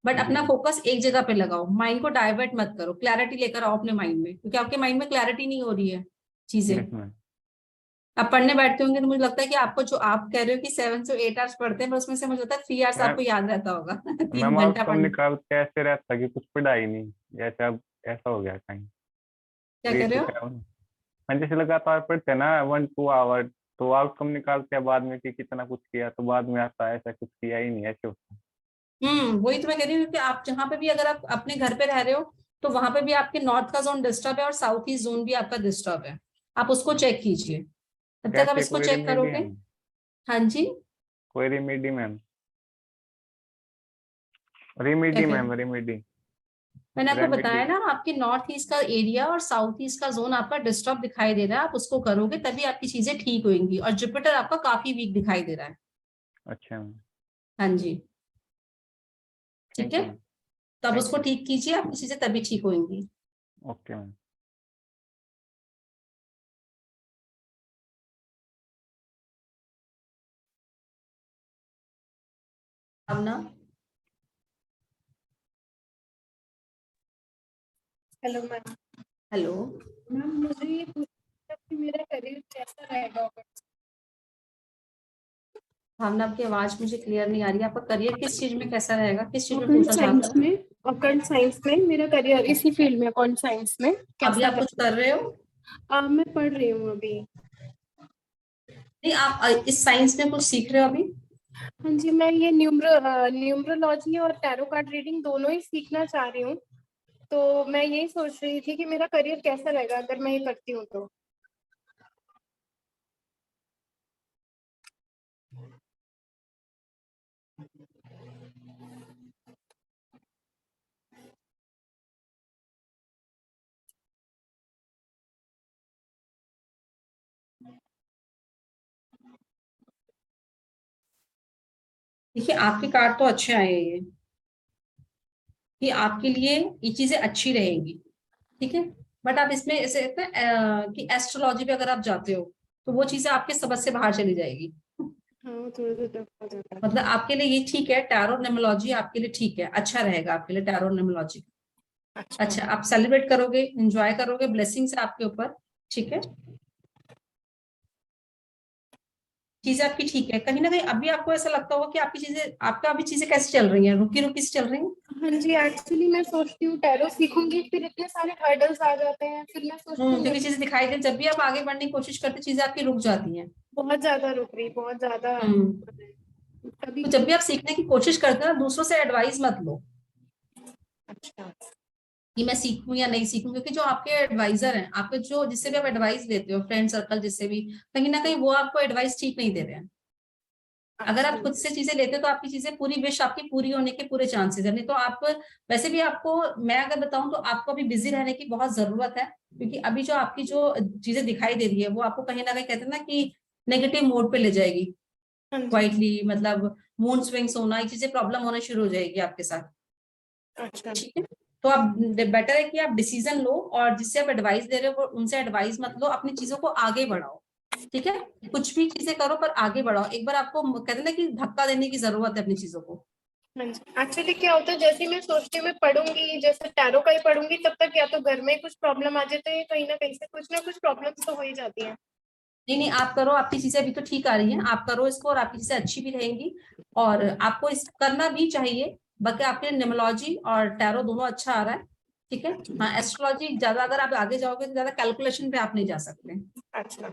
बट जी अपना मैम। फोकस एक जगह पे लगाओ, माइंड को डाइवर्ट मत करो, क्लैरिटी लेकर आओ अपने माइंड में, क्योंकि आपके माइंड में क्लैरिटी नहीं हो रही है चीजें। Yes ma'am. आप पढ़ने बैठते होंगे तो मुझे लगता है कि आपको, जो आप कह रहे हो कि 7 से 8 आवर्स पढ़ते हैं, पर उसमें से मुझे लगता है 3 आवर्स मैम आपको याद रहता होगा। तीन मैम घंटा आउटकम पढ़ने। निकाल के ऐसे रहता कि कुछ पढ़ाई नहीं, जैसे अब ऐसा हो गया टाइम क्या कह 3 रहे to हो? 7। मैं जैसे लगातार पढ़ते हैं ना 1-2 आवर, तो आउटकम निकालते हैं बाद में कि कितना कुछ किया, तो बाद में आता है ऐसा कुछ किया ही नहीं, ऐसे होता है। वही तो मैं कह रही हूँ कि आप जहाँ पे भी, अगर आप अपने घर पे रह रहे हो तो वहां पे भी आपके नॉर्थ का जोन डिस्टर्ब है और साउथ ईस्ट जोन भी आपका डिस्टर्ब है। आप उसको चेक कीजिए, जब तक आप कैसे, इसको कोई चेक रेमेडी करोगे। है? हाँ जी, कोई रेमेडी मैम? क्या रेमेडी कह मैम, रहे? रेमेडी, मैंने आपको रेमेडी। बताया ना, आपके नॉर्थ ईस्ट का एरिया और साउथ ईस्ट का जोन आपका डिस्टर्ब दिखाई दे रहा है, आप उसको करोगे तभी आपकी चीजें ठीक होंगी। और जुपिटर आपका काफी वीक दिखाई दे रहा है। अच्छा मैम, हाँ जी, ठीक थैंक है, यू मैम। तो आप थैंक उसको यू। ठीक कीजिए, आपकी चीजें तभी ठीक होंगी। Okay ma'am. Bhavna, hello ma'am. Hello ma'am मुझे ये पूछना था कि मेरा करियर कैसा रहेगा? भावना, आपकी आवाज मुझे क्लियर नहीं आ रही है। आपका करियर किस चीज में कैसा रहेगा, किस चीज में अकाउंट पूछना चाहते साइंस हो? में, अकाउंट साइंस में मेरा करियर इसी फील्ड में, अकाउंट साइंस में अभी कैसा आप कुछ कर रहे हो? मैं पढ़ रही हूँ अभी। नहीं, आप इस साइंस में कुछ सीख रहे हो अभी? हाँ जी, मैं ये न्यूमरोलॉजी और टैरो कार्ड रीडिंग दोनों ही सीखना चाह रही हूँ। तो मैं यही सोच रही थी कि मेरा करियर कैसा रहेगा अगर मैं ये करती हूँ तो। देखिए, आपके कार्ड तो अच्छे आए हैं ये, कि आपके लिए ये चीजें अच्छी रहेंगी, ठीक है। बट आप इसमें ऐसे कहते हैं कि एस्ट्रोलॉजी पे अगर आप जाते हो तो वो चीजें आपके समझ से बाहर चली जाएगी। हाँ, थोड़ा सा टफ हो जाता है। मतलब आपके लिए ये ठीक है, टैरो न्यूमरोलॉजी आपके लिए ठीक है, अच्छा रहेगा आपके लिए टैरो न्यूमरोलॉजी। अच्छा, आप सेलिब्रेट करोगे, एंजॉय करोगे, ब्लेसिंग्स है आपके ऊपर, ठीक है, चीजें आपकी ठीक है। कहीं ना कहीं अभी आपको ऐसा लगता होगा कि आपकी चीजें, आपका अभी चीजें कैसे चल रही हैं, रुकी रुकी से चल रही हैं। हाँ जी, एक्चुअली मैं सोचती हूँ टैरो सीखूंगी, फिर इतने सारे हर्डल्स आ जाते हैं, फिर मैं सोचती हूँ क्योंकि चीजें दिखाई दे, जब भी आप आगे बढ़ने की कोशिश करते चीजें आपकी रुक जाती हैं। बहुत ज्यादा रुक रही, बहुत ज्यादा। कभी तो जब भी आप सीखने की कोशिश करते हो ना, दूसरों से एडवाइस मत लो अच्छा। कि मैं सीखूं या नहीं सीखूं, क्योंकि जो आपके एडवाइजर हैं, आपके जो जिससे भी आप एडवाइस लेते हो, फ्रेंड सर्कल जिससे भी, कहीं ना कहीं वो आपको एडवाइस ठीक नहीं दे रहे हैं। अगर आप खुद से चीजें लेते हो तो आपकी चीजें पूरी विश आपकी पूरी होने के पूरे चांसेस है। नहीं तो आप, वैसे भी आपको, मैं अगर बताऊं तो आपको अभी बिजी रहने की बहुत जरूरत है, क्योंकि अभी जो आपकी जो चीजें दिखाई दे रही है वो आपको कहीं ना कहीं कहते हैं ना कि नेगेटिव मोड पे ले जाएगी क्वाइटली, मतलब मूड स्विंग्स होना, ये चीजें प्रॉब्लम होना शुरू हो जाएगी आपके साथ। अच्छा। ठीक है, तो आप, बेटर है कि आप डिसीजन लो, और जिससे आप एडवाइस दे रहे हो उनसे एडवाइस मत लो, अपनी चीजों को आगे बढ़ाओ, ठीक है। कुछ भी चीजें करो पर आगे बढ़ाओ, एक बार आपको कहते हैं ना कि धक्का देने की जरूरत है अपनी चीजों को। एक्चुअली क्या होता है, जैसे मैं सोचती हूँ मैं पढ़ूंगी, जैसे टैरो का ही पढ़ूंगी, तब तक या तो घर में कुछ प्रॉब्लम आ जाते हैं, कहीं ना कहीं से कुछ ना कुछ प्रॉब्लम्स तो हो ही जाती हैं। नहीं नहीं, आप करो, आपकी चीजें अभी तो ठीक आ रही हैं, आप करो इसको और आपकी चीजें अच्छी भी रहेंगी, और आपको इस करना भी चाहिए। बाकी आपके न्यूमरोलॉजी और टैरो दोनों अच्छा आ रहा है, ठीक है। हाँ, एस्ट्रोलॉजी ज्यादा अगर आप आगे जाओगे तो ज्यादा कैलकुलेशन पे आप नहीं जा सकते। अच्छा,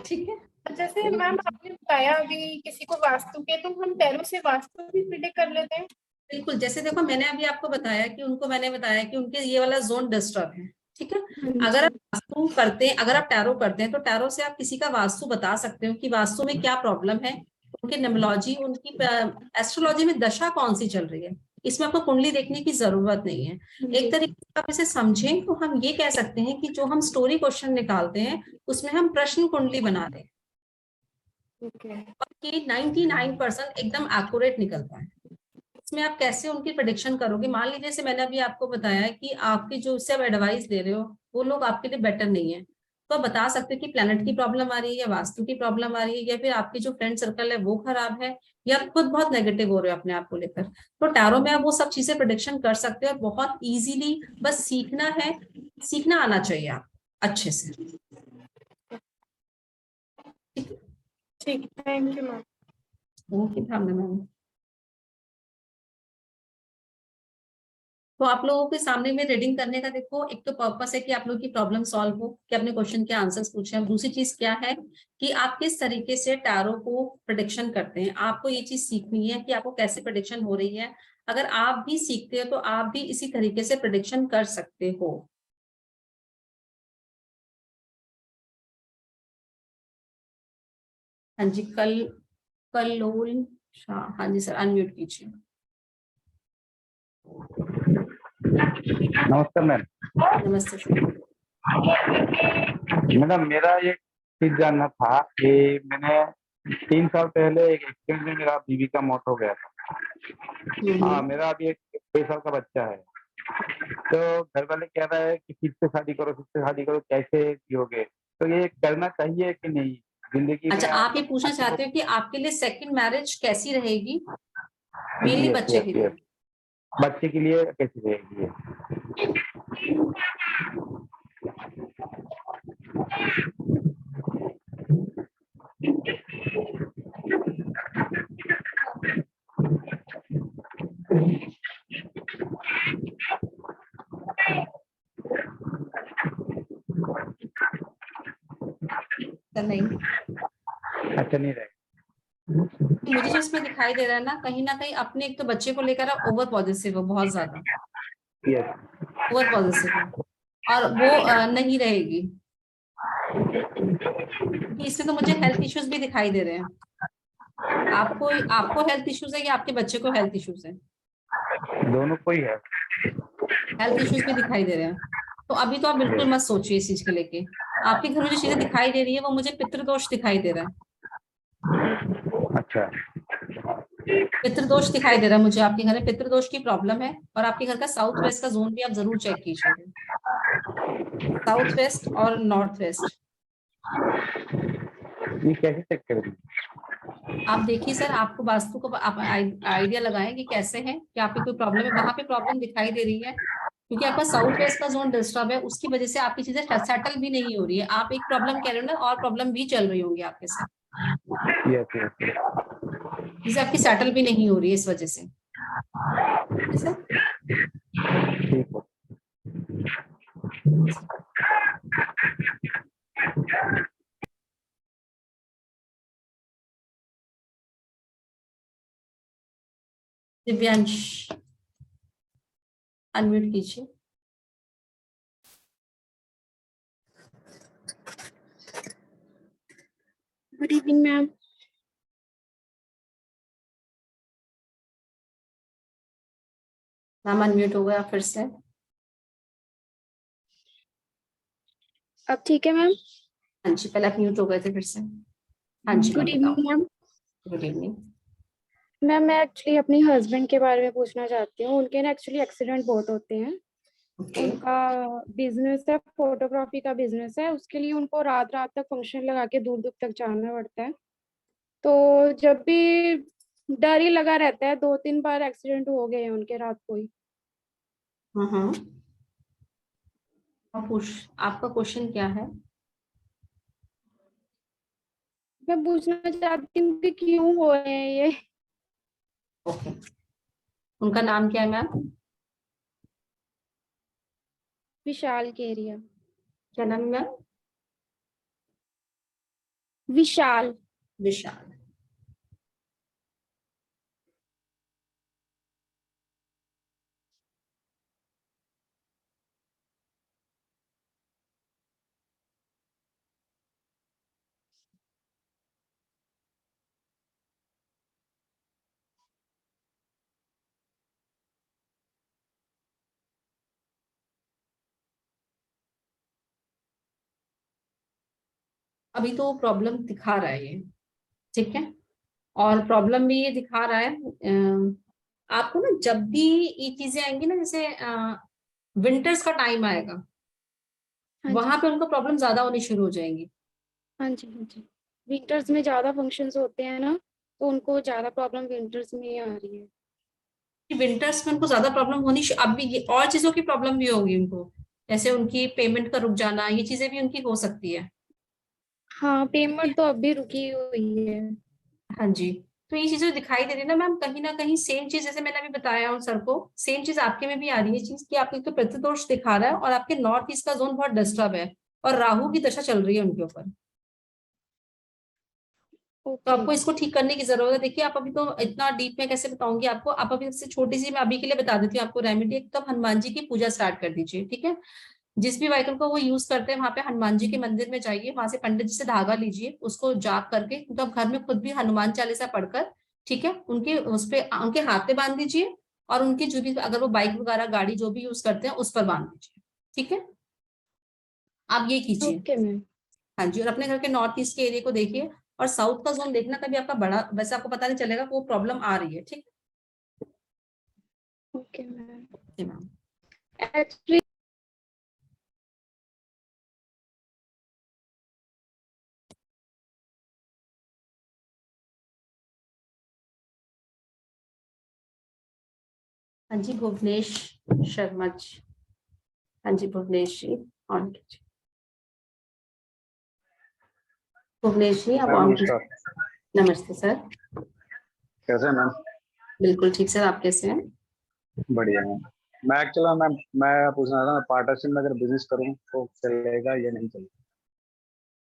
ठीक है। जैसे मैम आपने बताया अभी किसी को वास्तु के, तो हम टैरो से वास्तु भी प्रिडिक्ट कर लेते हैं? बिल्कुल, जैसे देखो मैंने अभी आपको बताया कि उनको, मैंने बताया कि उनके ये वाला जोन डिस्टर्ब है, ठीक है। अगर आप वास्तु करते हैं, अगर आप टैरो करते हैं तो टैरो से आप किसी का वास्तु बता सकते हो कि वास्तु में क्या प्रॉब्लम है, उनकी न्यूमरोलॉजी, उनकी एस्ट्रोलॉजी में दशा कौन सी चल रही है, इसमें आपको कुंडली देखने की जरूरत नहीं है। एक तरीके से आप इसे समझें तो हम ये कह सकते हैं कि जो हम स्टोरी क्वेश्चन निकालते हैं उसमें हम प्रश्न कुंडली बना रहे हैं, और कि 99% एकदम एक्यूरेट निकलता है। इसमें आप कैसे उनकी प्रेडिक्शन करोगे, मान लीजिए जैसे मैंने अभी आपको बताया है कि आपके जो उससे आप एडवाइस दे रहे हो वो लोग आपके लिए बेटर नहीं है, तो आप बता सकते हो कि प्लेनेट की प्रॉब्लम आ रही है, या वास्तु की प्रॉब्लम आ रही है, या फिर आपकी जो फ्रेंड सर्कल है वो खराब है, या आप खुद बहुत नेगेटिव हो रहे हो अपने आप को लेकर। तो टैरो में आप वो सब चीजें प्रेडिक्शन कर सकते हो, और बहुत इजीली, बस सीखना है, सीखना आना चाहिए आप अच्छे से। ठीक, thank you ma'am. Okay ma'am, तो आप लोगों के सामने में रीडिंग करने का देखो, एक तो पर्पस है कि आप लोगों की प्रॉब्लम सॉल्व हो, कि अपने क्वेश्चन के आंसर्स पूछे। अब दूसरी चीज क्या है कि आप किस तरीके से टैरो को प्रेडिक्शन करते हैं, आपको ये चीज सीखनी है कि आपको कैसे प्रेडिक्शन हो रही है। अगर आप भी सीखते हो तो आप भी इसी तरीके से प्रेडिक्शन कर सकते हो। हाँ जी, कलोल शाह। हाँ जी सर, अनम्यूट कीजिए। नमस्कार मैम। नमस्ते सर। मैडम मेरा ये चीज जानना था कि मैंने 3 साल पहले एक एक्सीडेंट में मेरा बीवी का मौत हो गया था। हाँ, मेरा अभी एक 6 साल का बच्चा है। तो घर वाले कह रहे हैं कि फिर से शादी करो, कैसे जियोगे? तो ये करना चाहिए कि नहीं जिंदगी में? अच्छा, आप ये पूछना चाहते हो कि आपके लिए सेकंड मैरिज कैसी रहेगी? मेनली बच्चे के लिए। बच्चे के लिए कैसी रहेगी? नहीं, अच्छा नहीं रहेगा। मुझे जो इसमें दिखाई दे रहा है ना कहीं अपने एक तो बच्चे को लेकर आप ओवर पॉजिटिव हो, बहुत ज्यादा ओवर पॉजिटिव हो, और वो नहीं रहेगी। इसमें तो मुझे हेल्थ इश्यूज भी दिखाई दे रहे हैं। आपको हेल्थ इश्यूज है या आपके बच्चे को हेल्थ इश्यूज है? दोनों को ही है। हेल्थ इश्यूज भी दिखाई दे रहे हैं। तो अभी तो आप बिल्कुल मत सोचिए इस चीज को लेके। आपके घर में जो चीजें दिखाई दे रही है वो मुझे पितृदोष दिखाई दे रहा है। अच्छा, पितृदोष दिखाई दे रहा है मुझे। आपके घर में पितृदोष की प्रॉब्लम है, और आपके घर का साउथ वेस्ट का जोन भी आप जरूर चेक कीजिएगा, साउथ वेस्ट और नॉर्थ वेस्ट। ये कैसे चेक करेंगे? आप देखिए सर, आपको वास्तु को आप आइडिया लगाएं कि कैसे है, कि आपकी कोई प्रॉब्लम है, वहां पे प्रॉब्लम दिखाई दे रही है, क्योंकि आपका साउथ वेस्ट का जोन डिस्टर्ब है, उसकी वजह से आपकी चीजें सेटल भी नहीं हो रही है। आप एक प्रॉब्लम कह रहे हो ना, और प्रॉब्लम भी चल रही होंगी आपके साथ, चीजें आपकी सेटल भी नहीं हो रही है इस वजह से। सर दिव्यांश अनम्यूट कीजिए। Good evening ma'am. Ma'am unmute हो गया फिर से। अब ठीक है मैम? हाँ जी, पहले आप म्यूट हो गए थे फिर से। हाँ जी, good evening ma'am. Good evening ma'am, मैं एक्चुअली अपनी हस्बैंड के बारे में पूछना चाहती हूँ। उनके ना एक्चुअली एक्सीडेंट बहुत होते हैं। उनका बिजनेस है, फोटोग्राफी का बिजनेस है। उसके लिए उनको रात रात तक फंक्शन लगा के दूर दूर तक जाना पड़ता है। तो जब भी डर ही लगा रहता है। 2-3 बार एक्सीडेंट हो गए हैं उनके रात को ही। आपका क्वेश्चन क्या है? मैं पूछना चाहती हूँ कि क्यों हो रहे हैं ये। ओके, उनका नाम क्या है मैम? विशाल केरिया। क्या नाम है मैम? विशाल। विशाल। अभी तो प्रॉब्लम दिखा रहा है ये, ठीक है, और प्रॉब्लम भी ये दिखा रहा है। आपको ना जब भी ये चीजें आएंगी ना, जैसे विंटर्स का टाइम आएगा, वहां पे उनको प्रॉब्लम ज्यादा होनी शुरू हो जाएंगी। हाँ जी, हाँ जी। विंटर्स में ज्यादा फंक्शंस होते हैं ना, तो उनको ज्यादा प्रॉब्लम विंटर्स में ही आ रही है। विंटर्स में उनको ज्यादा प्रॉब्लम होनी अब भी और चीजों की प्रॉब्लम भी होगी उनको, जैसे उनकी पेमेंट का रुक जाना, ये चीजें भी उनकी हो सकती है। हाँ, पेमेंट तो अभी रुकी हुई है। हाँ जी, तो ये चीजें दिखाई दे रही है ना मैम, कहीं ना कहीं सेम चीज, जैसे मैंने अभी बताया उन सर को, सेम चीज आपके में भी आ रही है चीज, कि आपके तो प्रतिदोष दिखा रहा है, और आपके नॉर्थ ईस्ट का जोन बहुत डिस्टर्ब है, और राहु की दशा चल रही है उनके ऊपर। तो आपको इसको ठीक करने की जरूरत है। देखिए, आप अभी तो इतना डीप में कैसे बताऊंगी आपको, आप अभी से छोटी सी मैं अभी के लिए बता देती हूँ आपको रेमेडी। एकदम हनुमान जी की पूजा स्टार्ट कर दीजिए, ठीक है। जिस भी व्हीकल को वो यूज करते हैं वहां पे हनुमान जी के मंदिर में जाइए, वहां से पंडित जी से धागा लीजिए, उसको जाप करके, तो आप घर में खुद भी हनुमान चालीसा पढ़कर, ठीक है, उनके उस पे उनके हाथ पे बांध दीजिए, और उनकी जो भी, अगर वो बाइक वगैरह गाड़ी जो भी यूज करते हैं उस पर बांध दीजिए, ठीक है, आप ये कीजिए। Okay ma'am. हाँ जी, और अपने घर के नॉर्थ ईस्ट के एरिया को देखिए, और साउथ का जोन देखना, कभी आपका बड़ा, वैसे आपको पता नहीं चलेगा कि वो प्रॉब्लम आ रही है, ठीक ओके मैम। है मैम। एक्चुअली हाँ जी, भुवनेश शर्मा जी, हाँ जी भुवनेश जी, ऑन कीजिए। भुवनेश जी आप ऑन कीजिए। नमस्कार। नमस्ते सर। कैसे हैं मैम? बिल्कुल ठीक सर, आप कैसे हैं? बढ़िया मैम। मैं एक्चुअली मैम मैं पूछना था, पार्टनरशिप में अगर बिजनेस करूं तो चलेगा या नहीं चलेगा?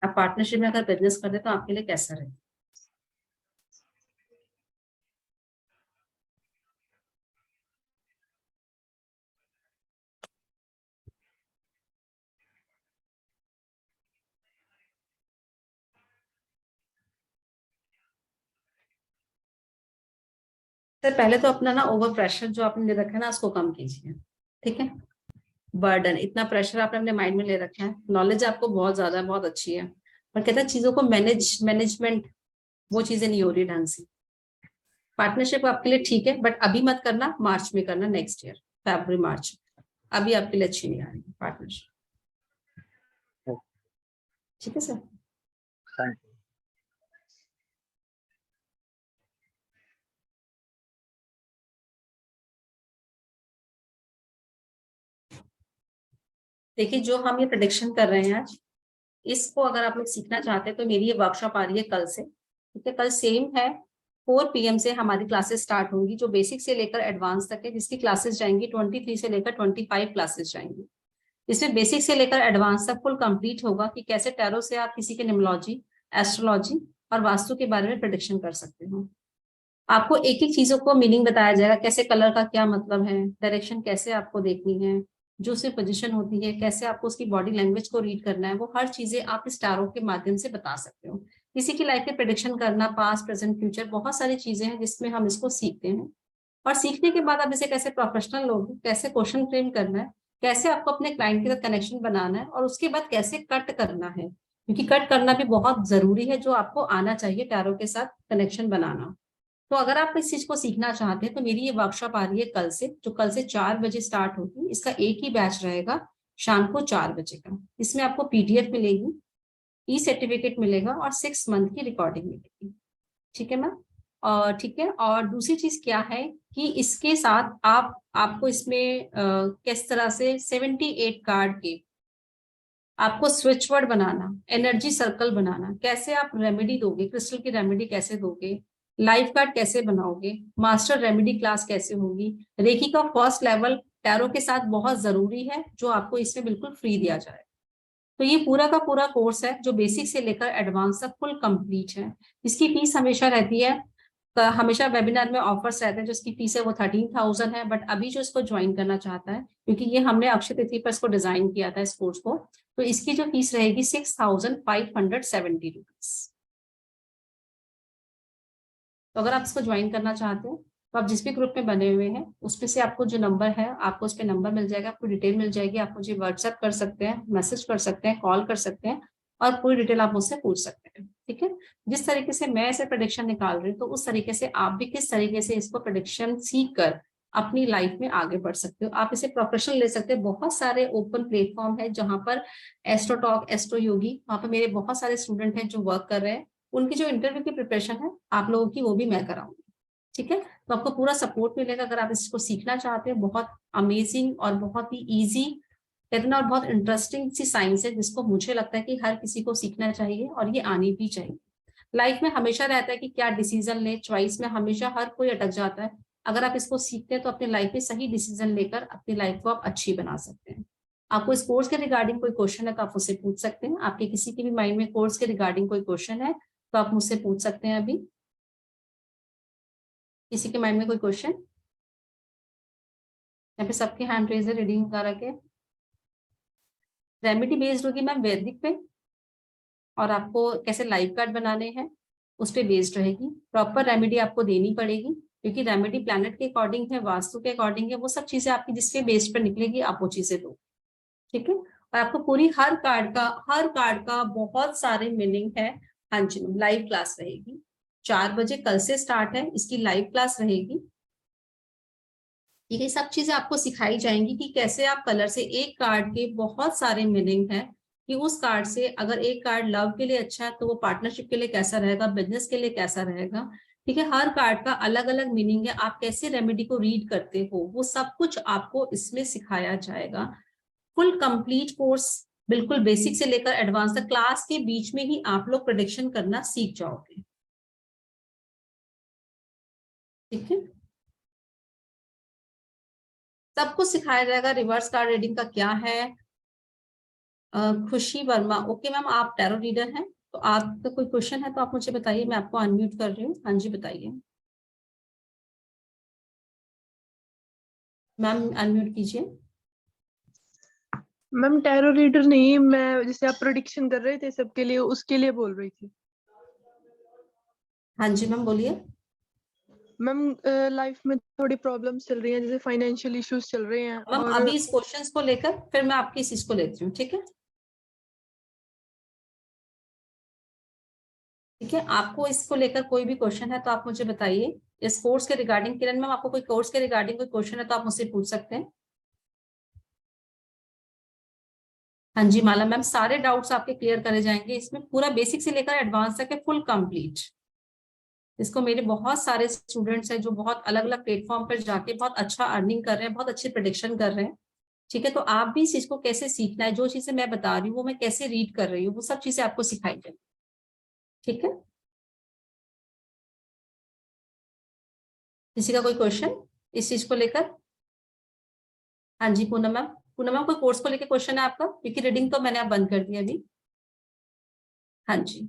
आप पार्टनरशिप में अगर बिजनेस कर रहे तो आपके लिए कैसा रहे? सर पहले तो अपना ना ओवर प्रेशर जो आपने ले रखा है ना, उसको कम कीजिए, ठीक है। बर्डन, इतना प्रेशर आपने अपने माइंड में ले रखा है, नॉलेज आपको बहुत ज्यादा है, बहुत अच्छी है, पर कहते हैं चीजों को मैनेजमेंट वो चीजें नहीं हो रही ढंग से। पार्टनरशिप आपके लिए ठीक है, बट अभी मत करना, मार्च में करना, नेक्स्ट ईयर फरवरी मार्च, अभी आपके लिए अच्छी नहीं आ रही पार्टनरशिप, ठीक है सर। Thank you. देखिए जो हम ये प्रेडिक्शन कर रहे हैं आज, इसको अगर आप लोग सीखना चाहते हैं तो मेरी ये वर्कशॉप आ रही है कल से, ठीक है, कल सेम है 4 PM से हमारी क्लासेस स्टार्ट होंगी, जो बेसिक से लेकर एडवांस तक है, जिसकी क्लासेस जाएंगी 23 से लेकर 25 क्लासेस जाएंगी। इसमें बेसिक से लेकर एडवांस तक फुल कंप्लीट होगा कि कैसे टैरो से आप किसी के न्यूमरोलॉजी, एस्ट्रोलॉजी और वास्तु के बारे में प्रेडिक्शन कर सकते हो। आपको एक एक चीजों को मीनिंग बताया जाएगा, कैसे कलर का क्या मतलब है, डायरेक्शन कैसे आपको देखनी है, जो उसकी पोजीशन होती है, कैसे आपको उसकी बॉडी लैंग्वेज को रीड करना है, वो हर चीजें आप इस टैरो के माध्यम से बता सकते हो। किसी की लाइफ में प्रेडिक्शन करना, पास्ट प्रेजेंट फ्यूचर, बहुत सारी चीजें हैं जिसमें हम इसको सीखते हैं, और सीखने के बाद आप इसे कैसे प्रोफेशनल लोग, कैसे क्वेश्चन फ्रेम करना है, कैसे आपको अपने क्लाइंट के साथ कनेक्शन बनाना है, और उसके बाद कैसे कट करना है, क्योंकि कट करना भी बहुत जरूरी है, जो आपको आना चाहिए टैरो के साथ कनेक्शन बनाना। तो अगर आप इस चीज को सीखना चाहते हैं तो मेरी ये वर्कशॉप आ रही है कल से, जो कल से 4 बजे स्टार्ट होगी। इसका एक ही बैच रहेगा शाम को 4 बजे का। इसमें आपको PDF मिलेगी, ई सर्टिफिकेट मिलेगा, और 6 मंथ की रिकॉर्डिंग मिलेगी, ठीक है मैम। और ठीक है, और दूसरी चीज क्या है कि इसके साथ आपको इसमें किस तरह से 78 कार्ड के आपको स्विच वर्ड बनाना, एनर्जी सर्कल बनाना, कैसे आप रेमेडी दोगे, क्रिस्टल की रेमेडी कैसे दोगे, लाइफ कार्ड कैसे बनाओगे, मास्टर रेमेडी क्लास कैसे होगी, रेकी का फर्स्ट लेवल टैरो के साथ बहुत जरूरी है, जो आपको इसमें बिल्कुल फ्री दिया जाए। तो ये पूरा का पूरा कोर्स है जो बेसिक से लेकर एडवांस तक फुल कंप्लीट है। इसकी फीस हमेशा रहती है, हमेशा वेबिनार में ऑफर्स रहते हैं, जो इसकी फीस है वो 13,000 है, बट अभी जो इसको ज्वाइन करना चाहता है, क्योंकि ये हमने अक्षय तिथि पर इसको डिजाइन किया था इस कोर्स को, तो इसकी जो फीस रहेगी 6,570 रुपीज। तो अगर आप इसको ज्वाइन करना चाहते हैं तो आप जिस भी ग्रुप में बने हुए हैं उसमें से आपको जो नंबर है, आपको उस पर नंबर मिल जाएगा, आपको डिटेल मिल जाएगी, आप मुझे व्हाट्सएप कर सकते हैं, मैसेज कर सकते हैं, कॉल कर सकते हैं, और पूरी डिटेल आप मुझसे पूछ सकते हैं, ठीक है। जिस तरीके से मैं ऐसे प्रेडिक्शन निकाल रही हूँ, तो उस तरीके से आप भी किस तरीके से इसको प्रेडिक्शन सीख कर अपनी लाइफ में आगे बढ़ सकते हो। आप इसे प्रोफेशनल ले सकते हैं, बहुत सारे ओपन प्लेटफॉर्म है जहां पर एस्ट्रो टॉक, एस्ट्रो योगी, वहां पर मेरे बहुत सारे स्टूडेंट हैं जो वर्क कर रहे हैं, उनकी जो इंटरव्यू की प्रिपरेशन है आप लोगों की, वो भी मैं कराऊंगी, ठीक है। तो आपको पूरा सपोर्ट मिलेगा अगर आप इसको सीखना चाहते हैं। बहुत अमेजिंग और बहुत ही इजी, कहते और बहुत इंटरेस्टिंग सी साइंस है, जिसको मुझे लगता है कि हर किसी को सीखना चाहिए, और ये आनी भी चाहिए। लाइफ में हमेशा रहता है कि क्या डिसीजन ले, चॉइस में हमेशा हर कोई अटक जाता है। अगर आप इसको सीखते हैं तो अपनी लाइफ में सही डिसीजन लेकर अपनी लाइफ को आप अच्छी बना सकते हैं। आपको इस कोर्स के रिगार्डिंग कोई क्वेश्चन है तो आप उससे पूछ सकते हैं। आपके किसी की भी माइंड में कोर्स के रिगार्डिंग कोई क्वेश्चन है तो आप मुझसे पूछ सकते हैं। अभी किसी के माइंड में कोई क्वेश्चन? यहाँ पे सबके हैंड रेज है रीडिंग वगैरह के। रेमेडी बेस्ड होगी मैम वैदिक पे, और आपको कैसे लाइफ कार्ड बनाने हैं उस पे बेस्ड रहेगी। प्रॉपर रेमेडी आपको देनी पड़ेगी, क्योंकि रेमेडी प्लैनेट के अकॉर्डिंग है, वास्तु के अकॉर्डिंग है, वो सब चीजें आपकी जिसके बेस्ड पर निकलेगी आप वो चीजें दो, ठीक है। और आपको पूरी हर कार्ड का बहुत सारे मीनिंग है। हाँ जी मैम, लाइव क्लास रहेगी 4 बजे कल से स्टार्ट है, इसकी लाइव क्लास रहेगी, ठीक है। सब चीजें आपको सिखाई जाएंगी कि कैसे आप कलर से, एक कार्ड के बहुत सारे मीनिंग है कि उस कार्ड से अगर एक कार्ड लव के लिए अच्छा है तो वो पार्टनरशिप के लिए कैसा रहेगा, बिजनेस के लिए कैसा रहेगा, ठीक है। हर कार्ड का अलग अलग मीनिंग है, आप कैसे रेमेडी को रीड करते हो वो सब कुछ आपको इसमें सिखाया जाएगा। फुल कंप्लीट कोर्स, बिल्कुल बेसिक से लेकर एडवांस तक, क्लास के बीच में ही आप लोग प्रेडिक्शन करना सीख जाओगे, ठीक है। सब कुछ सिखाया जाएगा। रिवर्स कार्ड रीडिंग का क्या है। खुशी वर्मा, ओके मैम, आप टैरो रीडर हैं, तो आपका कोई क्वेश्चन है तो आप मुझे बताइए, मैं आपको अनम्यूट कर रही हूँ। हाँ जी बताइए मैम, अनम्यूट कीजिए। मैम टैरो रीडर नहीं, मैं जैसे आप प्रेडिक्शन कर रहे थे सबके लिए, उसके लिए बोल रही थी। हाँ जी मैम बोलिए। मैम लाइफ में थोड़ी प्रॉब्लम्स चल रही हैं, जैसे फाइनेंशियल इश्यूज चल रहे हैं। मैम और अभी इस क्वेश्चंस को लेकर फिर मैं आपकी इस चीज को लेती हूँ, ठीक है। ठीक है, आपको इसको लेकर कोई भी क्वेश्चन है तो आप मुझे बताइए। इस कोर्स के रिगार्डिंग, किरण मैम आपको कोई कोर्स के रिगार्डिंग कोई क्वेश्चन है तो आप मुझसे पूछ सकते हैं। हाँ जी माला मैम, सारे डाउट्स आपके क्लियर करे जाएंगे, इसमें पूरा बेसिक से लेकर एडवांस तक है, फुल कंप्लीट। इसको मेरे बहुत सारे स्टूडेंट्स हैं जो बहुत अलग अलग प्लेटफॉर्म पर जाके बहुत अच्छा अर्निंग कर रहे हैं, बहुत अच्छी प्रेडिक्शन कर रहे हैं, ठीक है। तो आप भी इस चीज को कैसे सीखना है, जो चीजें मैं बता रही हूँ वो मैं कैसे रीड कर रही हूँ, वो सब चीजें आपको सिखाई जाएंगी, ठीक है। किसी का कोई क्वेश्चन इस चीज को लेकर? हाँ जी पूनम मैम, पूनम मैम कोई कोर्स को लेकर क्वेश्चन है आपका, क्योंकि रीडिंग तो मैंने आप बंद कर दिया अभी। हाँ जी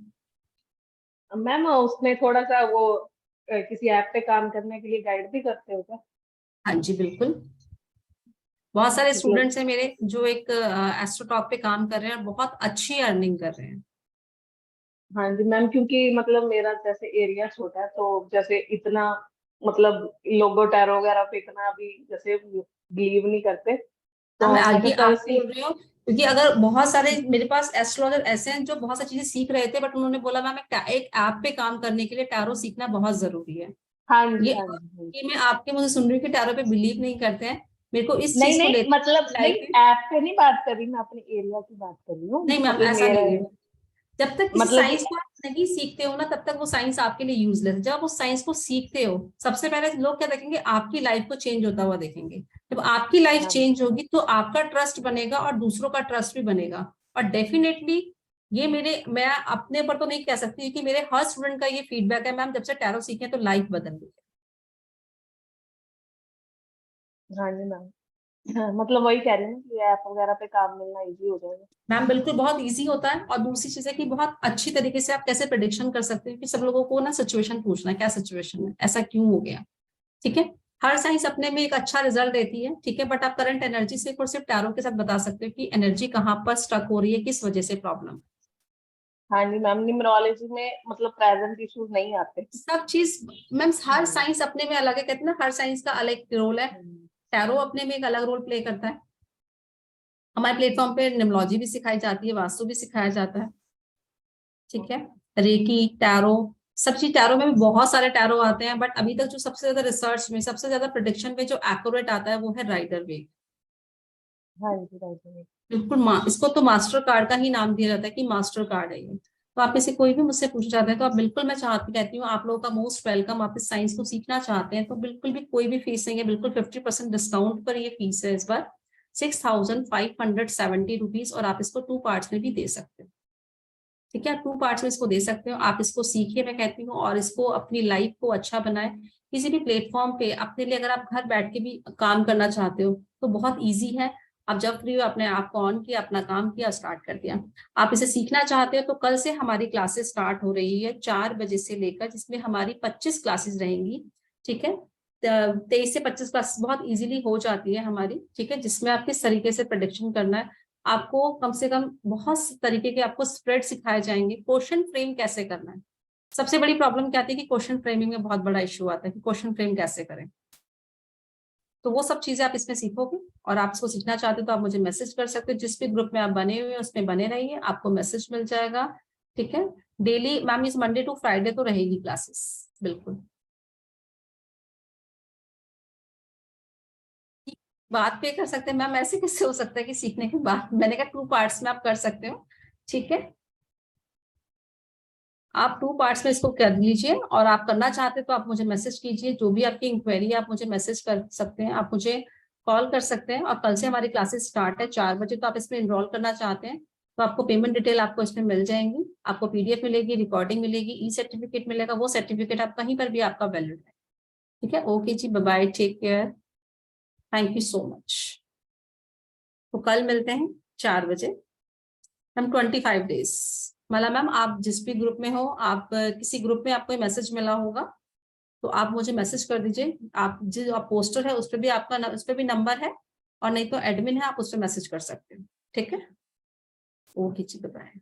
मैम, उसमें थोड़ा सा वो किसी ऐप पे काम करने के लिए गाइड भी करते हो क्या? हाँ जी बिल्कुल, बहुत सारे मतलब स्टूडेंट्स हैं मेरे जो एक एस्ट्रोटॉक पे काम कर रहे हैं और बहुत अच्छी अर्निंग कर रहे हैं। हाँ जी मैम, क्योंकि मतलब मेरा जैसे एरिया छोटा है, तो जैसे इतना मतलब लोगो टैरो वगैरह पे इतना अभी जैसे बिलीव नहीं करते, तो मैं आज मैंने भी कल आपको बोल रही हूँ, क्योंकि अगर बहुत सारे मेरे पास एस्ट्रोलॉजर ऐसे हैं जो बहुत सारी चीजें सीख रहे थे, बट उन्होंने बोला मैम एक ऐप पे काम करने के लिए टैरो सीखना बहुत जरूरी है। हाँ जी ये हाँ जी हाँ जी। कि मैं आपके मुझे सुन रही हूँ कि टैरो पे बिलीव नहीं करते हैं, मेरे को इस नहीं चीज को नहीं, लेकर मतलब नहीं, लाइफ में, ऐप पे नहीं बात कर रही, मैं अपने एरिया की बात कर रही हूँ, नहीं मैम मतलब ऐसा मेरा नहीं है। जब तक किसी मतलब साइंस को आप नहीं सीखते हो ना, तब तक वो साइंस आपके लिए यूजलेस है। जब आप उस साइंस को सीखते हो, सबसे पहले लोग क्या देखेंगे, आपकी लाइफ को चेंज होता हुआ देखेंगे। जब आपकी लाइफ हाँ चेंज होगी तो आपका ट्रस्ट बनेगा और दूसरों का ट्रस्ट भी बनेगा। और डेफिनेटली ये मैं अपने पर तो नहीं कह सकती कि मेरे हर स्टूडेंट का ये फीडबैक है, मैम जब से टैरो सीखे तो लाइफ बदल गई। हाँ जी मैम, हाँ, मतलब वही कह रही हूँ कि ऐप वगैरह पे काम मिलना इजी हो जाएगा। मैम बिल्कुल बहुत इजी होता है, और दूसरी चीज है कि बहुत अच्छी तरीके से आप कैसे प्रेडिक्शन कर सकते हो, कि सब लोगों को ना सिचुएशन पूछना है, क्या सिचुएशन है, ऐसा क्यों हो गया, ठीक है। हर साइंस अपने में एक अच्छा रिजल्ट देती है, ठीक है, बट आप करंट एनर्जी से और सिर्फ टैरो के साथ बता सकते हो कि एनर्जी कहाँ पर स्टक हो रही है, किस वजह से प्रॉब्लम। हाँ जी मैम, न्यूमरोलॉजी में मतलब प्रेजेंट इश्यूज नहीं आते। सब चीज मैम, हर साइंस अपने में अलग है, कहते हैं ना हर साइंस का अलग रोल है। टैरो अपने में एक अलग रोल प्ले करता है। हमारे प्लेटफॉर्म पे न्यूमरोलॉजी भी सिखाई जाती है, वास्तु भी सिखाया जाता है, ठीक है। रेकी, टैरो, सब चीज। टैरो में भी बहुत सारे टैरो आते हैं, बट अभी तक जो सबसे ज्यादा रिसर्च में, सबसे ज्यादा प्रेडिक्शन में जो एक्यूरेट आता है वो है राइडर वेव। हाँ जी राइट। बिल्कुल, इसको तो मास्टर कार्ड का ही नाम दिया जाता है कि मास्टर कार्ड है ये। तो आप इसे कोई भी मुझसे पूछ जाते हैं तो आप बिल्कुल, मैं कहती हूँ आप लोगों का मोस्ट वेलकम। आप इस साइंस को सीखना चाहते हैं तो बिल्कुल भी कोई भी फीस नहीं है, बिल्कुल 50% डिस्काउंट पर ये फीस है इस बार, 6570 रुपीज, और आप इसको 2 पार्ट्स में भी दे सकते हो, ठीक है। 2 पार्ट्स में इसको दे सकते हो, आप इसको सीखिए मैं कहती हूँ, और इसको अपनी लाइफ को अच्छा बनाए। किसी भी प्लेटफॉर्म पे अपने लिए अगर आप घर बैठ के भी काम करना चाहते हो तो बहुत ईजी है। आप जब फ्री हो अपने आप को ऑन किया, अपना काम किया, स्टार्ट कर दिया। आप इसे सीखना चाहते हो तो कल से हमारी क्लासेस स्टार्ट हो रही है 4 बजे से लेकर, जिसमें हमारी 25 क्लासेस रहेंगी, ठीक है। 23 से 25 क्लासेस बहुत इजीली हो जाती है हमारी, ठीक है, जिसमें आप किस तरीके से प्रेडिक्शन करना है आपको कम से कम बहुत तरीके के आपको स्प्रेड सिखाए जाएंगे, क्वेश्चन फ्रेम कैसे करना है। सबसे बड़ी प्रॉब्लम क्या आती है कि क्वेश्चन फ्रेमिंग में बहुत बड़ा इश्यू आता है कि क्वेश्चन फ्रेम कैसे करें। तो वो सब चीजें आप इसमें सीखोगे, और आप इसको सीखना चाहते हो तो आप मुझे मैसेज कर सकते हो। जिस भी ग्रुप में आप बने हुए हैं उसमें बने रहिए, आपको मैसेज मिल जाएगा। ठीक है, डेली मैम इस मंडे टू फ्राइडे तो रहेगी क्लासेस, बिल्कुल। बात पे कर सकते हैं मैम, ऐसे कैसे हो सकता है कि सीखने के बाद? मैंने कहा 2 पार्ट्स में आप कर सकते हो। ठीक है, आप 2 पार्ट्स में इसको कर लीजिए, और आप करना चाहते हैं तो आप मुझे मैसेज कीजिए। जो भी आपकी इंक्वायरी है आप मुझे मैसेज कर सकते हैं, आप मुझे कॉल कर सकते हैं। और कल से हमारी क्लासेस स्टार्ट है 4 बजे, तो आप इसमें इनरोल करना चाहते हैं तो आपको पेमेंट डिटेल आपको इसमें मिल जाएंगी। आपको PDF मिलेगी, रिकॉर्डिंग मिलेगी, ई-सर्टिफिकेट मिलेगा। वो सर्टिफिकेट आप कहीं पर भी आपका वैलिड है। ठीक है, ओके जी, bye bye, take care, thank you so much. तो कल मिलते हैं 4 बजे। मैम 25 डेज, मतलब मैम आप जिस भी ग्रुप में हो, आप किसी ग्रुप में आपको मैसेज मिला होगा तो आप मुझे मैसेज कर दीजिए। आप जो आप पोस्टर है उस पर भी आपका उस पर भी नंबर है, और नहीं तो एडमिन है, आप उस पर मैसेज कर सकते हो। ठीक है, ओके जी, बाय।